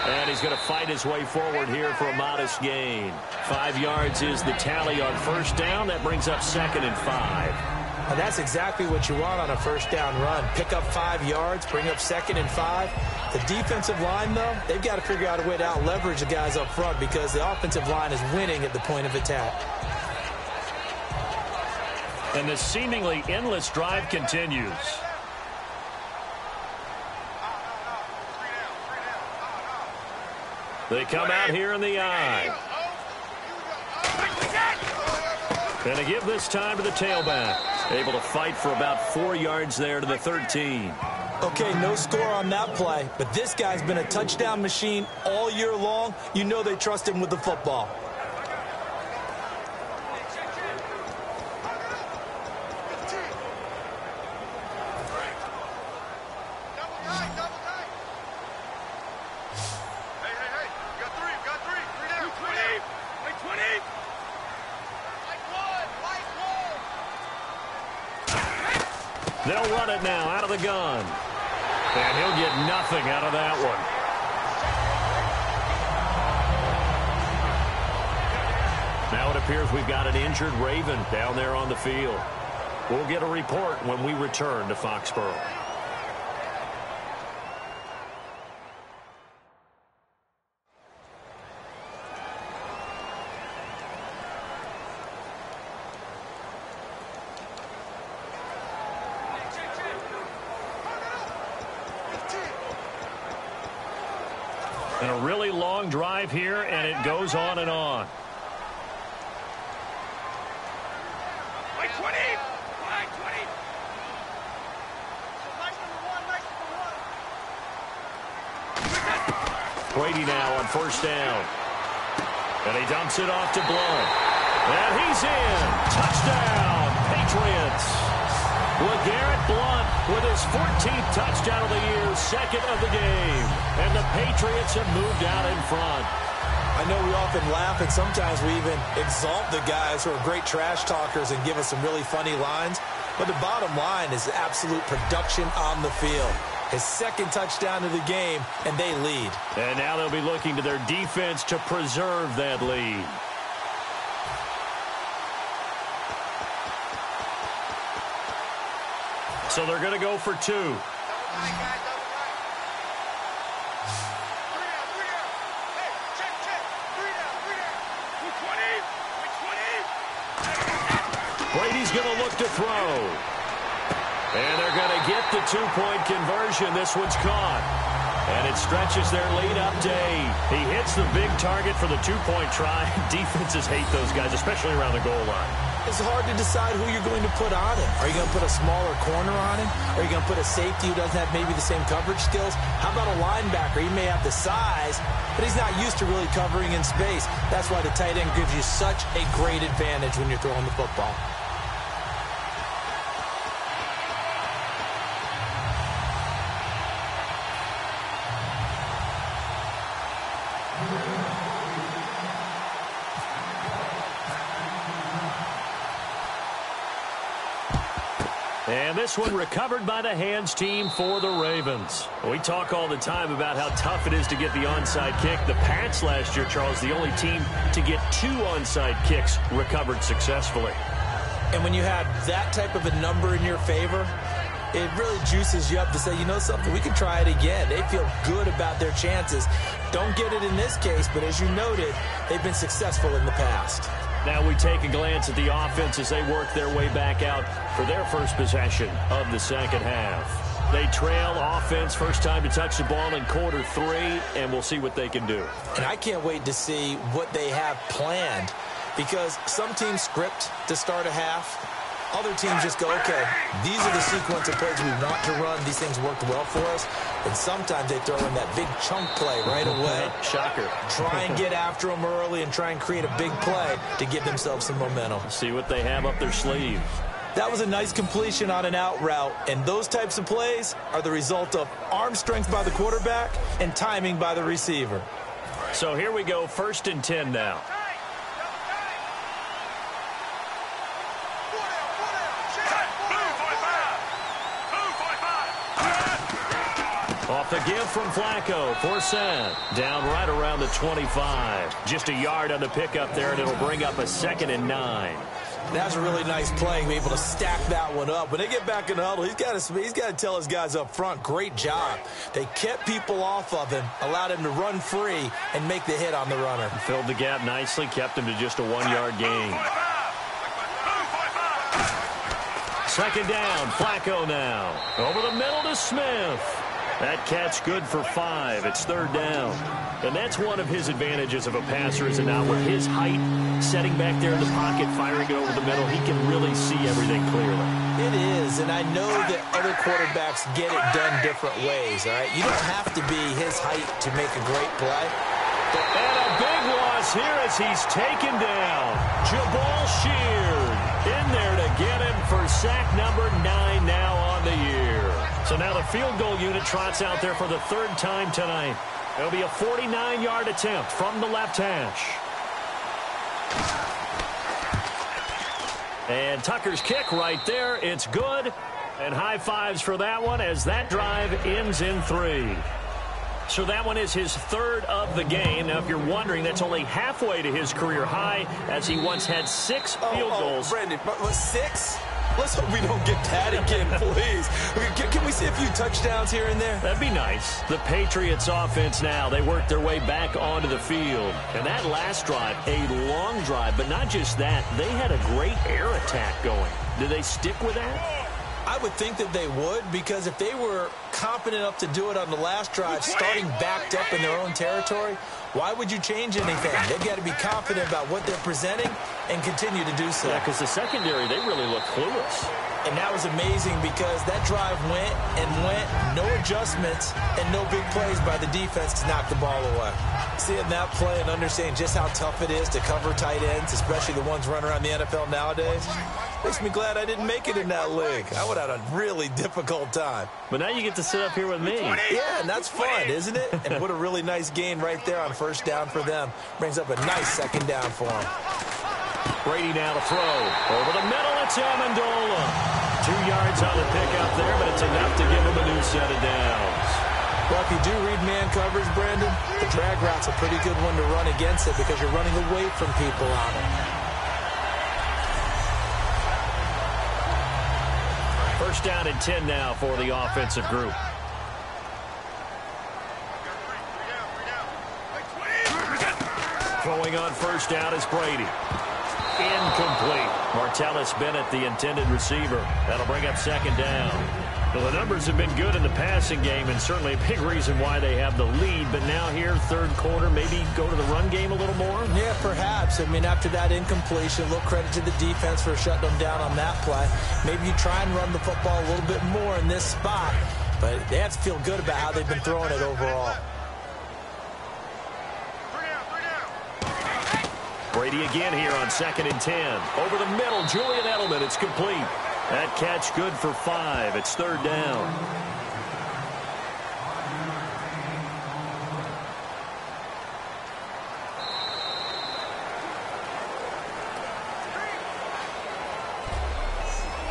And he's going to fight his way forward here for a modest gain. 5 yards is the tally on first down. That brings up 2nd and 5. And that's exactly what you want on a first down run. Pick up 5 yards, bring up 2nd and 5. The defensive line, though, they've got to figure out a way to out-leverage the guys up front because the offensive line is winning at the point of attack. And the seemingly endless drive continues. They come out here in the eye. And they give this time to the tailback. Able to fight for about 4 yards there to the 13. Okay, no score on that play, but this guy's been a touchdown machine all year long. You know they trust him with the football. They'll run it now out of the gun. And he'll get nothing out of that one. Now it appears we've got an injured Raven down there on the field. We'll get a report when we return to Foxborough. And a really long drive here, and it goes on and on. Like 20. Like 20. Brady now on first down. And he dumps it off to Blunt. And he's in. Touchdown, Patriots. LeGarrette Blunt with his 14th touchdown of the year, 2nd of the game. And the Patriots have moved out in front. I know we often laugh, and sometimes we even exalt the guys who are great trash talkers and give us some really funny lines. But the bottom line is absolute production on the field. His 2nd touchdown of the game, and they lead. And now they'll be looking to their defense to preserve that lead. So they're going to go for 2. Brady's going to look to throw. And they're going to get the 2-point conversion. This one's caught. And it stretches their lead up to 8. He hits the big target for the 2-point try. Defenses hate those guys, especially around the goal line. It's hard to decide who you're going to put on him. Are you going to put a smaller corner on him? Are you going to put a safety who doesn't have maybe the same coverage skills? How about a linebacker? He may have the size, but he's not used to really covering in space. That's why the tight end gives you such a great advantage when you're throwing the football. And this one recovered by the hands team for the Ravens. We talk all the time about how tough it is to get the onside kick. The Pats last year, Charles, the only team to get 2 onside kicks recovered successfully. And when you have that type of a number in your favor, it really juices you up to say, you know something, we can try it again. They feel good about their chances. Don't get it in this case, but as you noted, they've been successful in the past. Now we take a glance at the offense as they work their way back out for their first possession of the second half. They trail offense, first time to touch the ball in quarter 3, and we'll see what they can do. And I can't wait to see what they have planned, because some teams script to start a half. Other teams just go, okay, these are the sequence of plays we want to run. These things worked well for us. And sometimes they throw in that big chunk play right away. Shocker. Try and get after them early and try and create a big play to give themselves some momentum. See what they have up their sleeve. That was a nice completion on an out route. And those types of plays are the result of arm strength by the quarterback and timing by the receiver. So here we go, 1st and 10 now. Off the give from Flacco for Sam. Down right around the 25. Just a yard on the pickup there, and it'll bring up a 2nd and 9. That's a really nice play, being able to stack that one up. When they get back in the huddle, he's got to tell his guys up front, great job. They kept people off of him, allowed him to run free, and make the hit on the runner. Filled the gap nicely, kept him to just a 1-yard gain. 2nd down, Flacco now. Over the middle to Smith. That catch good for 5. It's 3rd down. And that's one of his advantages of a passer, is it not? Where his height, setting back there in the pocket, firing it over the middle, he can really see everything clearly. It is, and I know that other quarterbacks get it done different ways, all right? You don't have to be his height to make a great play. And a big loss here as he's taken down. Jabal Sheard in there to get him for sack number 9 now on the year. So now the field goal unit trots out there for the 3rd time tonight. It'll be a 49-yard attempt from the left hash. And Tucker's kick right there. It's good. And high fives for that one as that drive ends in 3. So that one is his 3rd of the game. Now, if you're wondering, that's only halfway to his career high, as he once had 6 field goals. Brandon, 6? Let's hope we don't get that again, please. Can we see a few touchdowns here and there? That'd be nice. The Patriots offense now, they work their way back onto the field. And that last drive, a long drive, but not just that, they had a great air attack going. Do they stick with that? I would think that they would, because if they were competent enough to do it on the last drive, starting backed up in their own territory, why would you change anything? They've got to be confident about what they're presenting and continue to do so. Yeah, because the secondary, they really look clueless. And that was amazing because that drive went and went, no adjustments, and no big plays by the defense to knock the ball away. Seeing that play and understanding just how tough it is to cover tight ends, especially the ones running around the NFL nowadays, makes me glad I didn't make it in that league. I would have had a really difficult time. But now you get to sit up here with me. Yeah, and that's fun, isn't it? And what a really nice gain right there on 1st down for them. Brings up a nice 2nd down for them. Brady now to throw. Over the middle, it's Amendola. 2 yards on the pickup there, but it's enough to give him a new set of downs. Well, if you do read man coverage, Brandon, the drag route's a pretty good one to run against it because you're running away from people on it. 1st down and 10 now for the offensive group. Throwing on 1st down is Brady. Incomplete. Martellus Bennett, the intended receiver. That'll bring up 2nd down. Well, the numbers have been good in the passing game, and certainly a big reason why they have the lead. But now here, 3rd quarter, maybe go to the run game a little more? Yeah, perhaps. I mean, after that incompletion, a little credit to the defense for shutting them down on that play. Maybe you try and run the football a little bit more in this spot. But they have to feel good about how they've been throwing it overall. Brady again here on 2nd and 10. Over the middle, Julian Edelman. It's complete. That catch good for 5. It's 3rd down.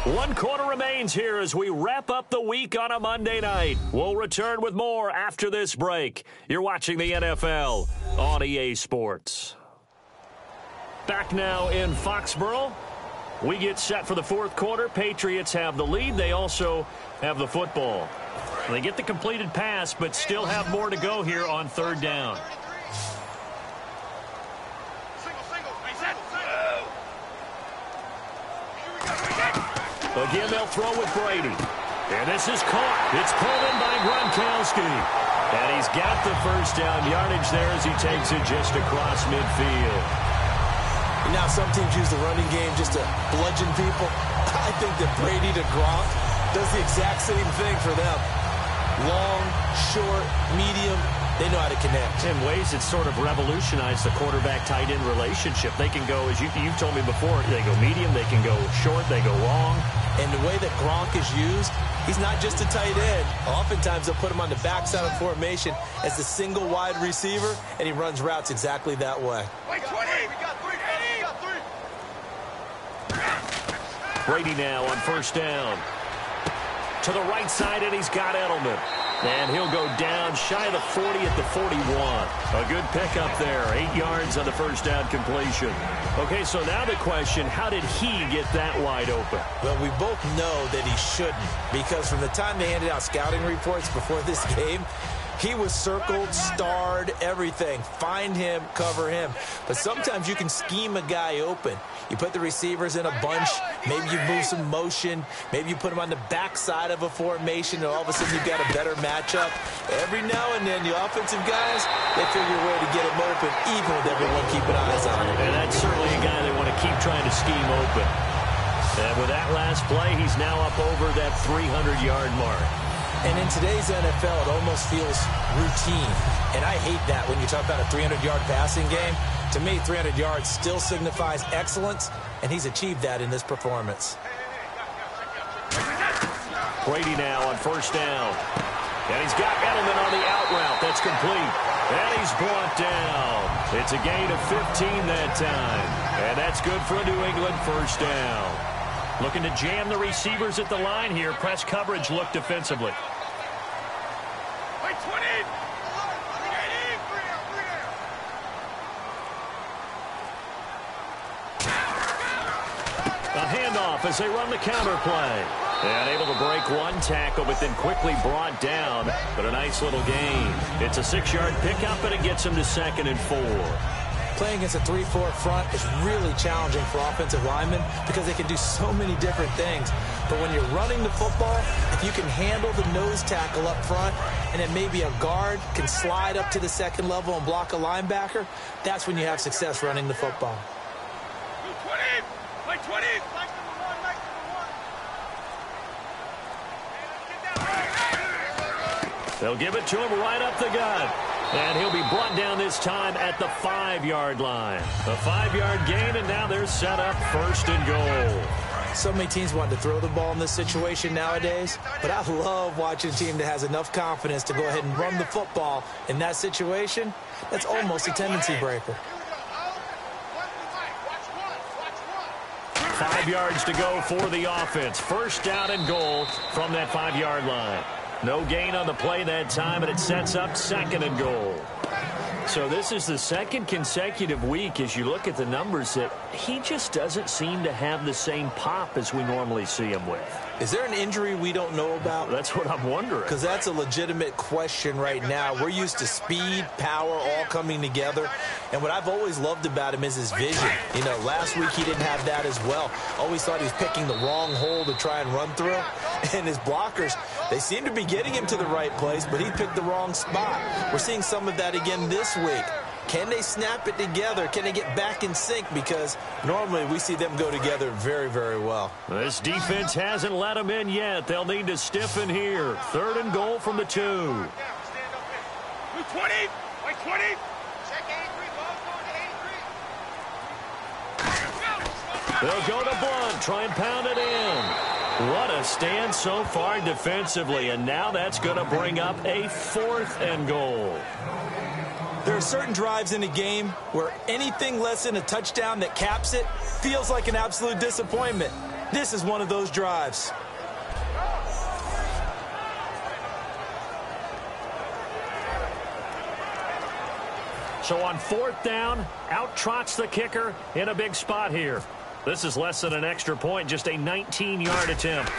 1 quarter remains here as we wrap up the week on a Monday night. We'll return with more after this break. You're watching the NFL on EA Sports. Back now in Foxborough. We get set for the fourth quarter. Patriots have the lead. They also have the football. They get the completed pass, but still have more to go here on third down. Again, they'll throw with Brady. And this is caught. It's pulled in by Gronkowski. And he's got the first down yardage there as he takes it just across midfield. Now some teams use the running game just to bludgeon people. I think that Brady to Gronk does the exact same thing for them. Long, short, medium, they know how to connect. In ways, it's sort of revolutionized the quarterback-tight end relationship. They can go, as you've told me before, they go medium, they can go short, they go long. And the way that Gronk is used, he's not just a tight end. Oftentimes, they'll put him on the backside of formation as the single wide receiver, and he runs routes exactly that way. Brady now on first down. To the right side, and he's got Edelman. And he'll go down shy of the 40 at the 41. A good pickup there. 8 yards on the first down completion. Okay, so now the question, how did he get that wide open? Well, we both know that he shouldn't, because from the time they handed out scouting reports before this game, he was circled, starred, everything. Find him, cover him. But sometimes you can scheme a guy open. You put the receivers in a bunch. Maybe you move some motion. Maybe you put them on the backside of a formation, and all of a sudden you've got a better matchup. Every now and then, the offensive guys, they figure a way to get him open, even with everyone keeping eyes on him. And that's certainly a guy they want to keep trying to scheme open. And with that last play, he's now up over that 300-yard mark. And in today's NFL, it almost feels routine. And I hate that when you talk about a 300-yard passing game. To me, 300 yards still signifies excellence, and he's achieved that in this performance. Brady now on first down. And he's got Edelman on the out route. That's complete. And he's brought down. It's a gain of 15 that time. And that's good for a New England first down. Looking to jam the receivers at the line here. Press coverage look defensively. A handoff as they run the counter play. And able to break one tackle, but then quickly brought down. But a nice little gain. It's a 6-yard pickup, and it gets him to 2nd and 4. Playing against a 3-4 front is really challenging for offensive linemen because they can do so many different things. But when you're running the football, if you can handle the nose tackle up front and then maybe a guard can slide up to the second level and block a linebacker, that's when you have success running the football. They'll give it to him right up the gut. And he'll be brought down this time at the 5-yard line. A 5-yard gain, and now they're set up 1st and goal. So many teams want to throw the ball in this situation nowadays, but I love watching a team that has enough confidence to go ahead and run the football in that situation. That's almost a tendency breaker. 5 yards to go for the offense. 1st down and goal from that 5-yard line. No gain on the play that time, and it sets up 2nd and goal. So this is the 2nd consecutive week, as you look at the numbers, that he just doesn't seem to have the same pop as we normally see him with. Is there an injury we don't know about? That's what I'm wondering. Because that's a legitimate question right now. We're used to speed, power, all coming together. And what I've always loved about him is his vision. You know, last week he didn't have that as well. Always thought he was picking the wrong hole to try and run through. And his blockers, they seem to be getting him to the right place, but he picked the wrong spot. We're seeing some of that again this week. Can they snap it together? Can they get back in sync? Because normally we see them go together very, very well. This defense hasn't let them in yet. They'll need to stiffen here. 3rd and goal from the 2. 20. Like 20. They'll go to Blunt. Try and pound it in. What a stand so far defensively. And now that's going to bring up a 4th and goal. There are certain drives in a game where anything less than a touchdown that caps it feels like an absolute disappointment. This is one of those drives. So on 4th down, out trots the kicker in a big spot here. This is less than an extra point, just a 19-yard attempt.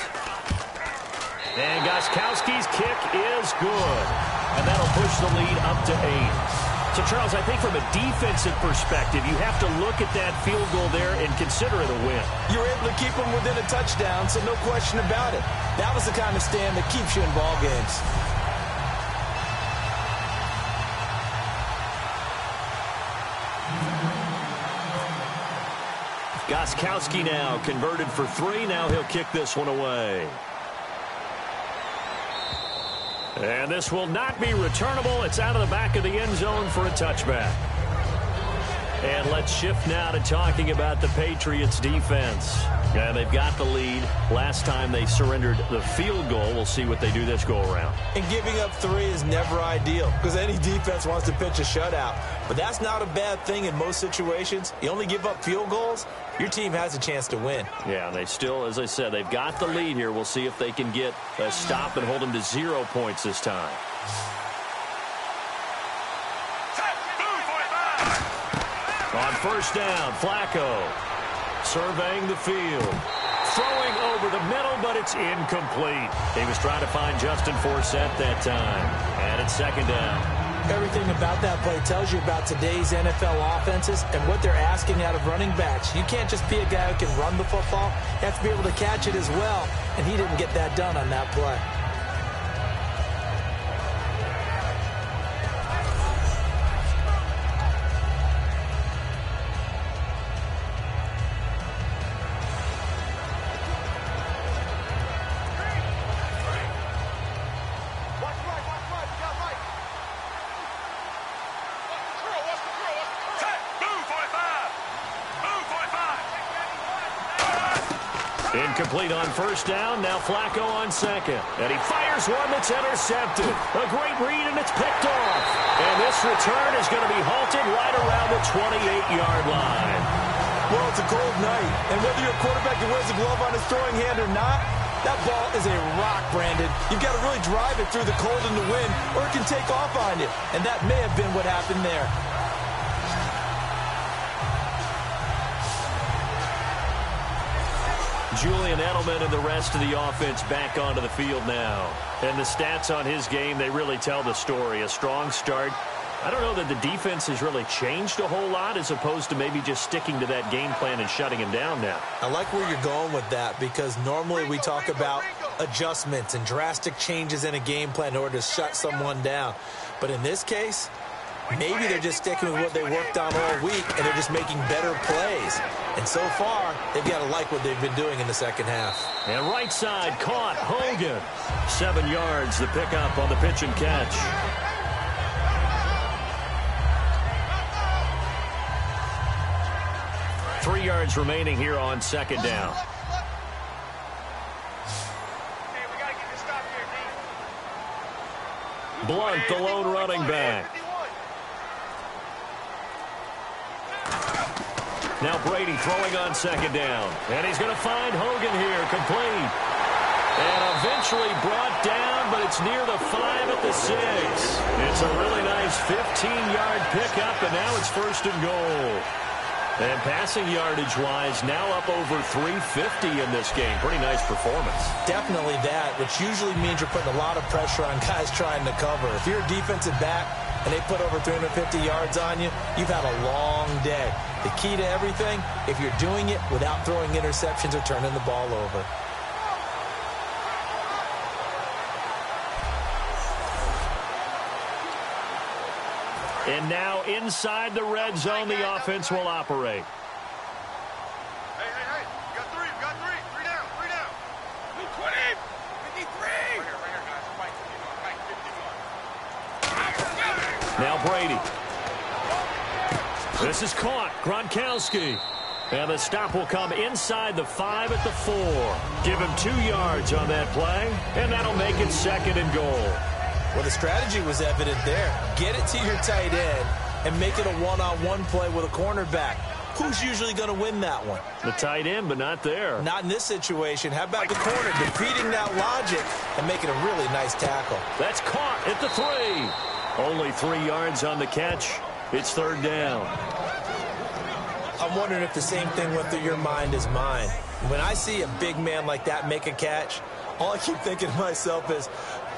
And Gostkowski's kick is good. And that'll push the lead up to 8. So, Charles, I think from a defensive perspective, you have to look at that field goal there and consider it a win. You were able to keep them within a touchdown, so no question about it. That was the kind of stand that keeps you in ball games. Gostkowski now converted for 3. Now he'll kick this one away. And this will not be returnable. It's out of the back of the end zone for a touchback. And let's shift now to talking about the Patriots defense. And they've got the lead. Last time they surrendered the field goal. We'll see what they do this go around. And giving up 3 is never ideal because any defense wants to pitch a shutout. But that's not a bad thing in most situations. You only give up field goals, your team has a chance to win. Yeah, and they still, as I said, they've got the lead here. We'll see if they can get a stop and hold them to 0 points this time. On 1st down, Flacco surveying the field. Throwing over the middle, but it's incomplete. He was trying to find Justin Forsett that time. And it's 2nd down. Everything about that play tells you about today's NFL offenses and what they're asking out of running backs. You can't just be a guy who can run the football. You have to be able to catch it as well, and he didn't get that done on that play. Incomplete on 1st down. Now Flacco on 2nd. And he fires one that's intercepted. A great read, and it's picked off. And this return is going to be halted right around the 28-yard line. Well, it's a cold night. And whether you're a quarterback who wears a glove on his throwing hand or not, that ball is a rock, Brandon. You've got to really drive it through the cold and the wind, or it can take off on you. And that may have been what happened there. Julian Edelman and the rest of the offense back onto the field now. And the stats on his game, they really tell the story. A strong start. I don't know that the defense has really changed a whole lot as opposed to maybe just sticking to that game plan and shutting him down now. I like where you're going with that because normally we talk about adjustments and drastic changes in a game plan in order to shut someone down. But in this case, maybe they're just sticking with what they worked on all week and they're just making better plays. And so far, they've got to like what they've been doing in the second half. And right side caught Hogan. 7 yards, the pickup on the pitch and catch. Three yards remaining here on 2nd down. Blunt, the lone running back. Now Brady throwing on 2nd down. And he's going to find Hogan here, complete. And eventually brought down, but it's near the 5 at the 6. It's a really nice 15-yard pickup, and now it's 1st and goal. And passing yardage-wise, now up over 350 in this game. Pretty nice performance. Definitely that, which usually means you're putting a lot of pressure on guys trying to cover. If you're a defensive back and they put over 350 yards on you, you've had a long day. The key to everything, if you're doing it without throwing interceptions or turning the ball over. And now inside the red zone, the offense will operate. Hey, you got 3, you got 3. 3 down, 3 down. 20, 53. Right here, guys. Fight. Now Brady. This is caught. Gronkowski. And the stop will come inside the 5 at the 4. Give him 2 yards on that play, and that'll make it 2nd and goal. Well, the strategy was evident there. Get it to your tight end and make it a one-on-one play with a cornerback. who's usually going to win that one? The tight end, but not there. Not in this situation. How about the corner defeating that logic and making a really nice tackle? That's caught at the 3. Only 3 yards on the catch. It's 3rd down. I'm wondering if the same thing went through your mind as mine. When I see a big man like that make a catch, all I keep thinking to myself is,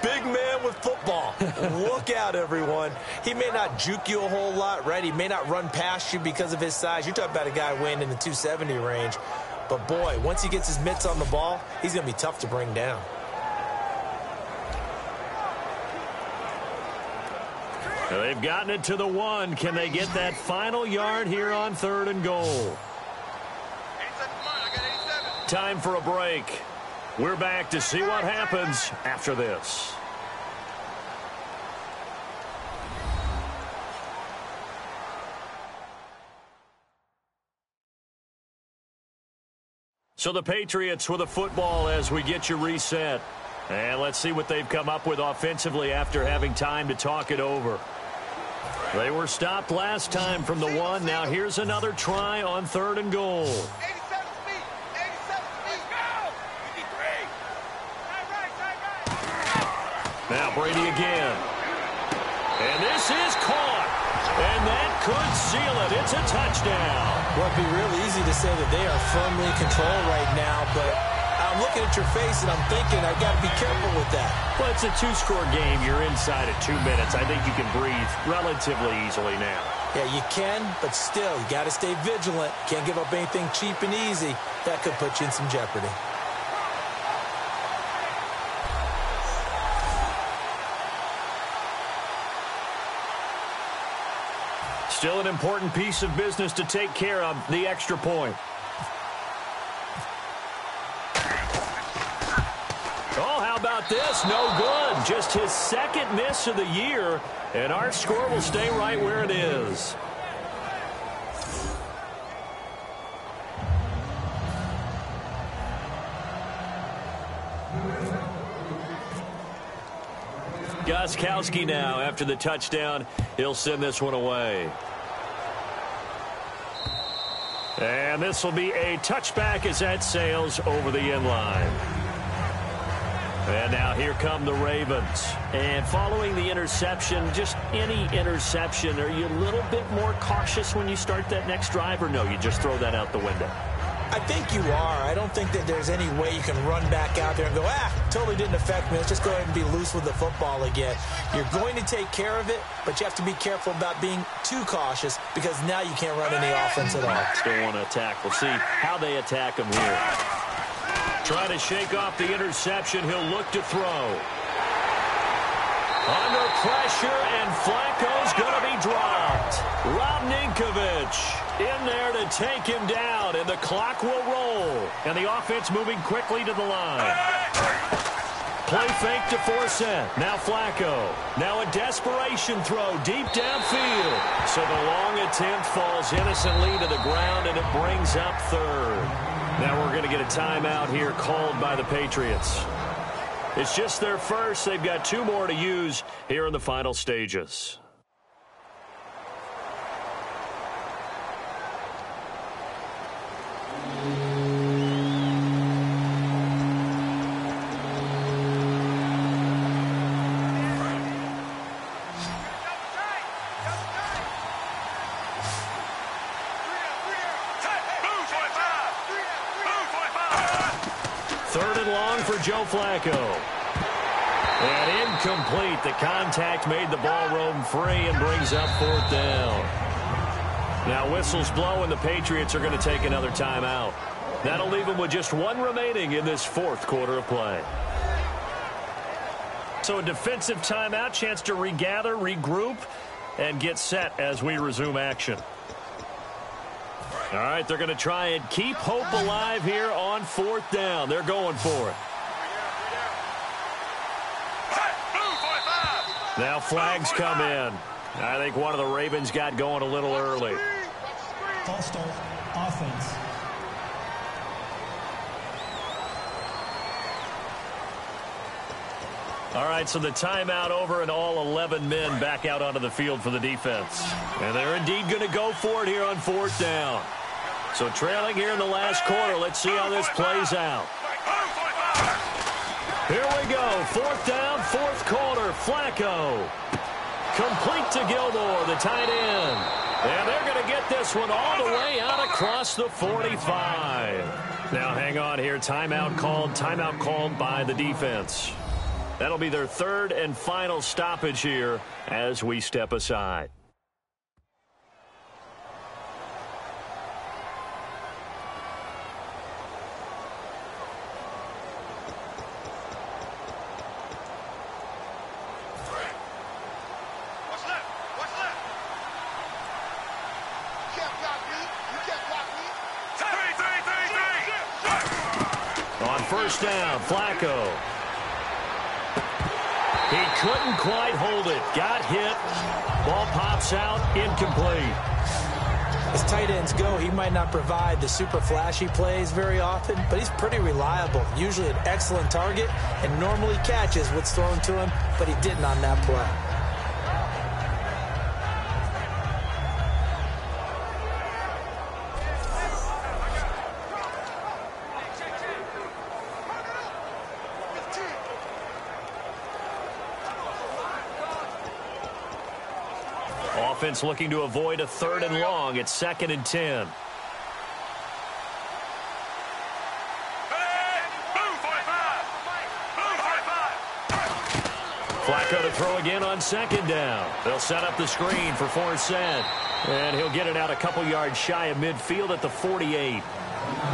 big man with football. Look out, everyone. He may not juke you a whole lot, right? He may not run past you because of his size. You're talking about a guy weighing in the 270 range. But, boy, once he gets his mitts on the ball, he's going to be tough to bring down. They've gotten it to the 1. Can they get that final yard here on 3rd and goal? 87 mine. I got 87. Time for a break. We're back to see what happens after this. So the Patriots with a football as we get you reset. And let's see what they've come up with offensively after having time to talk it over. They were stopped last time from the 1. Now here's another try on 3rd and goal. 87 speed. 87 speed. Go. 53. Right. Now Brady again. And this is caught. And that could seal it. It's a touchdown. Well, it'd be real easy to say that they are firmly in control right now, but I'm looking at your face and I'm thinking I got to be careful with that. Well, it's a 2-score game. You're inside at 2 minutes. I think you can breathe relatively easily now. Yeah, you can, but still, you got to stay vigilant. Can't give up anything cheap and easy. That could put you in some jeopardy. Still an important piece of business to take care of, the extra point. Oh, how about this? No good. Just his 2nd miss of the year, and our score will stay right where it is. Gostkowski now after the touchdown. He'll send this one away. And this will be a touchback as that sails over the end line. And now here come the Ravens. And following the interception, just any interception, are you a little bit more cautious when you start that next drive, or no, you just throw that out the window? I think you are. I don't think that there's any way you can run back out there and go, totally didn't affect me. Let's just go ahead and be loose with the football again. You're going to take care of it, but you have to be careful about being too cautious because now you can't run any offense at all. Still want to attack. We'll see how they attack him here. Trying to shake off the interception. He'll look to throw. Under pressure, and Flacco's going to be dropped. Rob Ninkovich in there to take him down, and the clock will roll. And the offense moving quickly to the line. Play fake to force it. Now Flacco. Now a desperation throw deep downfield. So the long attempt falls innocently to the ground, and it brings up 3rd. Now we're going to get a timeout here called by the Patriots. It's just their first. They've got 2 more to use here in the final stages. Joe Flacco. And incomplete. The contact made the ball roam free and brings up 4th down. Now whistles blow and the Patriots are going to take another timeout. That'll leave them with just 1 remaining in this 4th quarter of play. So a defensive timeout, chance to regather, regroup, and get set as we resume action. All right, they're going to try and keep hope alive here on 4th down. They're going for it. Now flags come in. I think one of the Ravens got going a little early. False start, offense. All right, so the timeout over and all 11 men back out onto the field for the defense. And they're indeed going to go for it here on 4th down. So trailing here in the last quarter. Let's see how this plays out. Here we go. 4th down, 4th quarter. Flacco. Complete to Gilmore, the tight end. And they're going to get this one all the way out across the 45. Now hang on here. Timeout called by the defense. That'll be their 3rd and final stoppage here as we step aside. On 1st down, Flacco. He couldn't quite hold it. Got hit. Ball pops out. Incomplete. As tight ends go, he might not provide the super flashy plays very often, but he's pretty reliable. Usually an excellent target and normally catches what's thrown to him, but he didn't on that play. Offense looking to avoid a 3rd and long. It's 2nd and 10. Flacco to throw again on 2nd down. They'll set up the screen for Forsett. And he'll get it out a couple yards shy of midfield at the 48.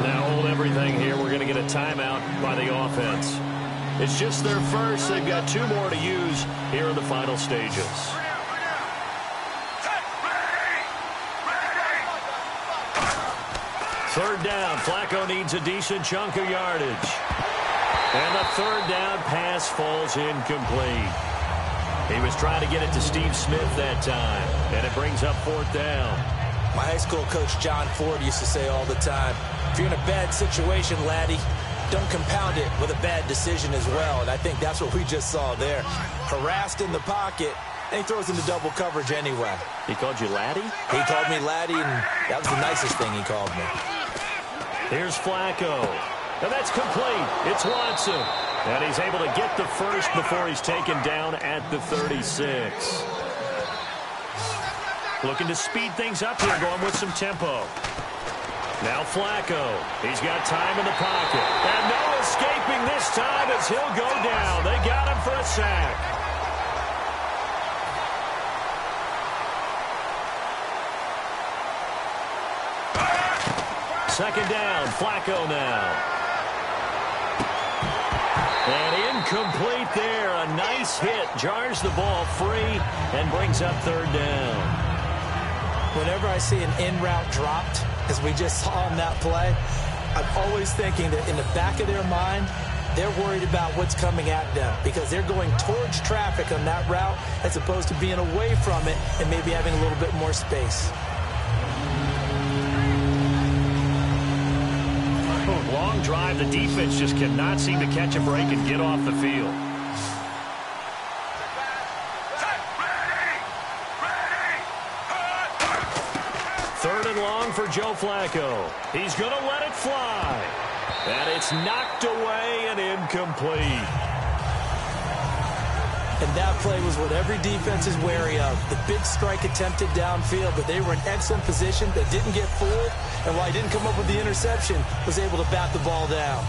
Now hold everything here. We're going to get a timeout by the offense. It's just their first. They've got 2 more to use here in the final stages. 3rd down. Flacco needs a decent chunk of yardage. And the 3rd down pass falls incomplete. He was trying to get it to Steve Smith that time. And it brings up 4th down. My high school coach, John Ford, used to say all the time, if you're in a bad situation, laddie, don't compound it with a bad decision as well. And I think that's what we just saw there. Harassed in the pocket, and he throws into double coverage anyway. He called you laddie? He called me laddie, and that was the nicest thing he called me. Here's Flacco. And that's complete. It's Watson. And he's able to get the first before he's taken down at the 36. Looking to speed things up here, going with some tempo. Now Flacco. He's got time in the pocket. And no escaping this time as he'll go down. They got him for a sack. Second down, Flacco now. And incomplete there. A nice hit. Jars the ball free and brings up 3rd down. Whenever I see an in-route dropped, as we just saw on that play, I'm always thinking that in the back of their mind, they're worried about what's coming at them because they're going towards traffic on that route as opposed to being away from it and maybe having a little bit more space. Long drive. The defense just cannot seem to catch a break and get off the field. Third and long for Joe Flacco. He's going to let it fly. And it's knocked away and incomplete. And that play was what every defense is wary of. The big strike attempted downfield, but they were in excellent position. They didn't get fooled. And while he didn't come up with the interception, was able to bat the ball down.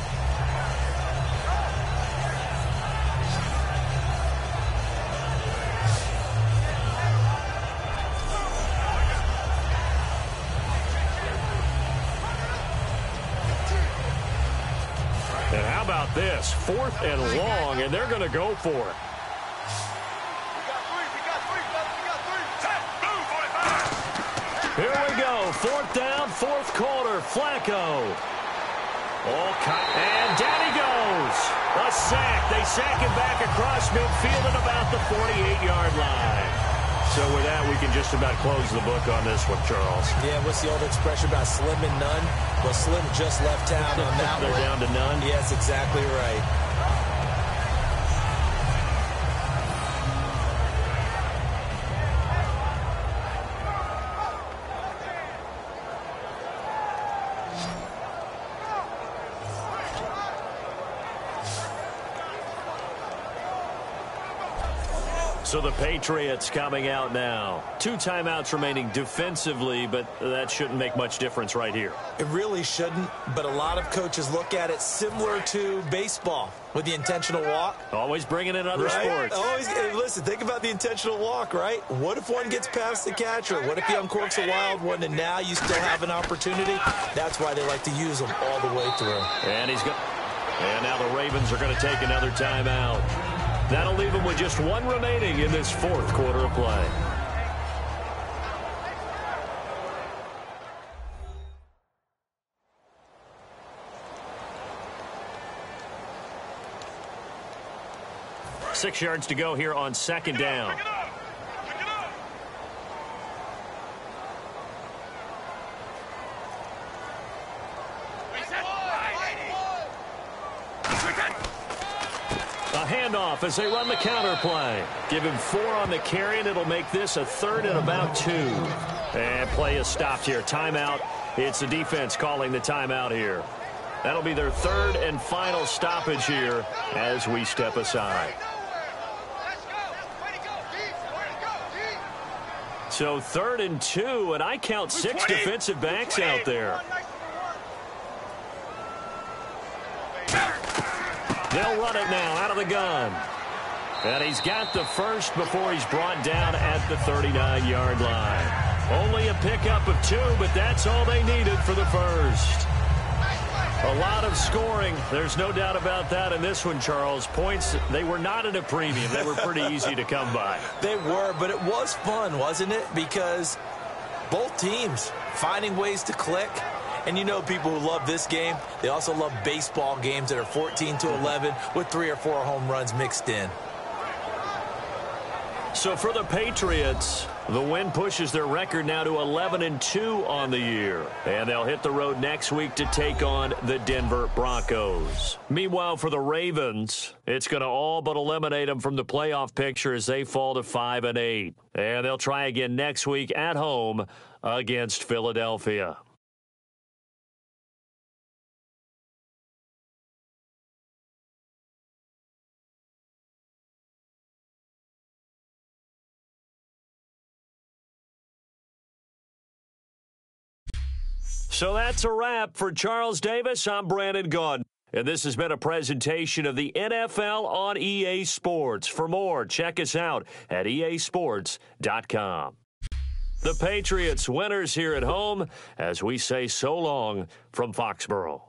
And how about this? 4th and long, and they're going to go for it. Here we go. 4th down, 4th quarter. Flacco. And down he goes. A sack. They sack him back across midfield at about the 48-yard line. So with that, we can just about close the book on this one, Charles. Yeah, what's the old expression about slim and none? Well, Slim just left town on that They're one. down to none? Yes, exactly right. So the Patriots coming out now. 2 timeouts remaining defensively, but that shouldn't make much difference right here. It really shouldn't, but a lot of coaches look at it similar to baseball with the intentional walk. Always bringing in other sports. Always, listen, think about the intentional walk, right? What if one gets past the catcher? What if he uncorks a wild one and now you still have an opportunity? That's why they like to use them all the way through. And now the Ravens are going to take another timeout. That'll leave them with just 1 remaining in this 4th quarter of play. Six yards to go here on 2nd down. A handoff as they run the counter play. Give him 4 on the carry, and it'll make this a 3rd and about 2. And play is stopped here. Timeout. It's the defense calling the timeout here. That'll be their 3rd and final stoppage here as we step aside. So 3rd and 2, and I count 6 defensive backs out there. They'll run it now out of the gun. And he's got the first before he's brought down at the 39-yard line. Only a pickup of 2, but that's all they needed for the first. A lot of scoring. There's no doubt about that in this one, Charles. Points, they were not at a premium. They were pretty easy to come by. They were, but it was fun, wasn't it? Because both teams finding ways to click. And you know people who love this game, they also love baseball games that are 14-11 with 3 or 4 home runs mixed in. So for the Patriots, the win pushes their record now to 11-2 on the year. And they'll hit the road next week to take on the Denver Broncos. Meanwhile, for the Ravens, it's going to all but eliminate them from the playoff picture as they fall to 5-8. And they'll try again next week at home against Philadelphia. So that's a wrap. For Charles Davis, I'm Brandon Gaudin. And this has been a presentation of the NFL on EA Sports. For more, check us out at easports.com. The Patriots winners here at home as we say so long from Foxborough.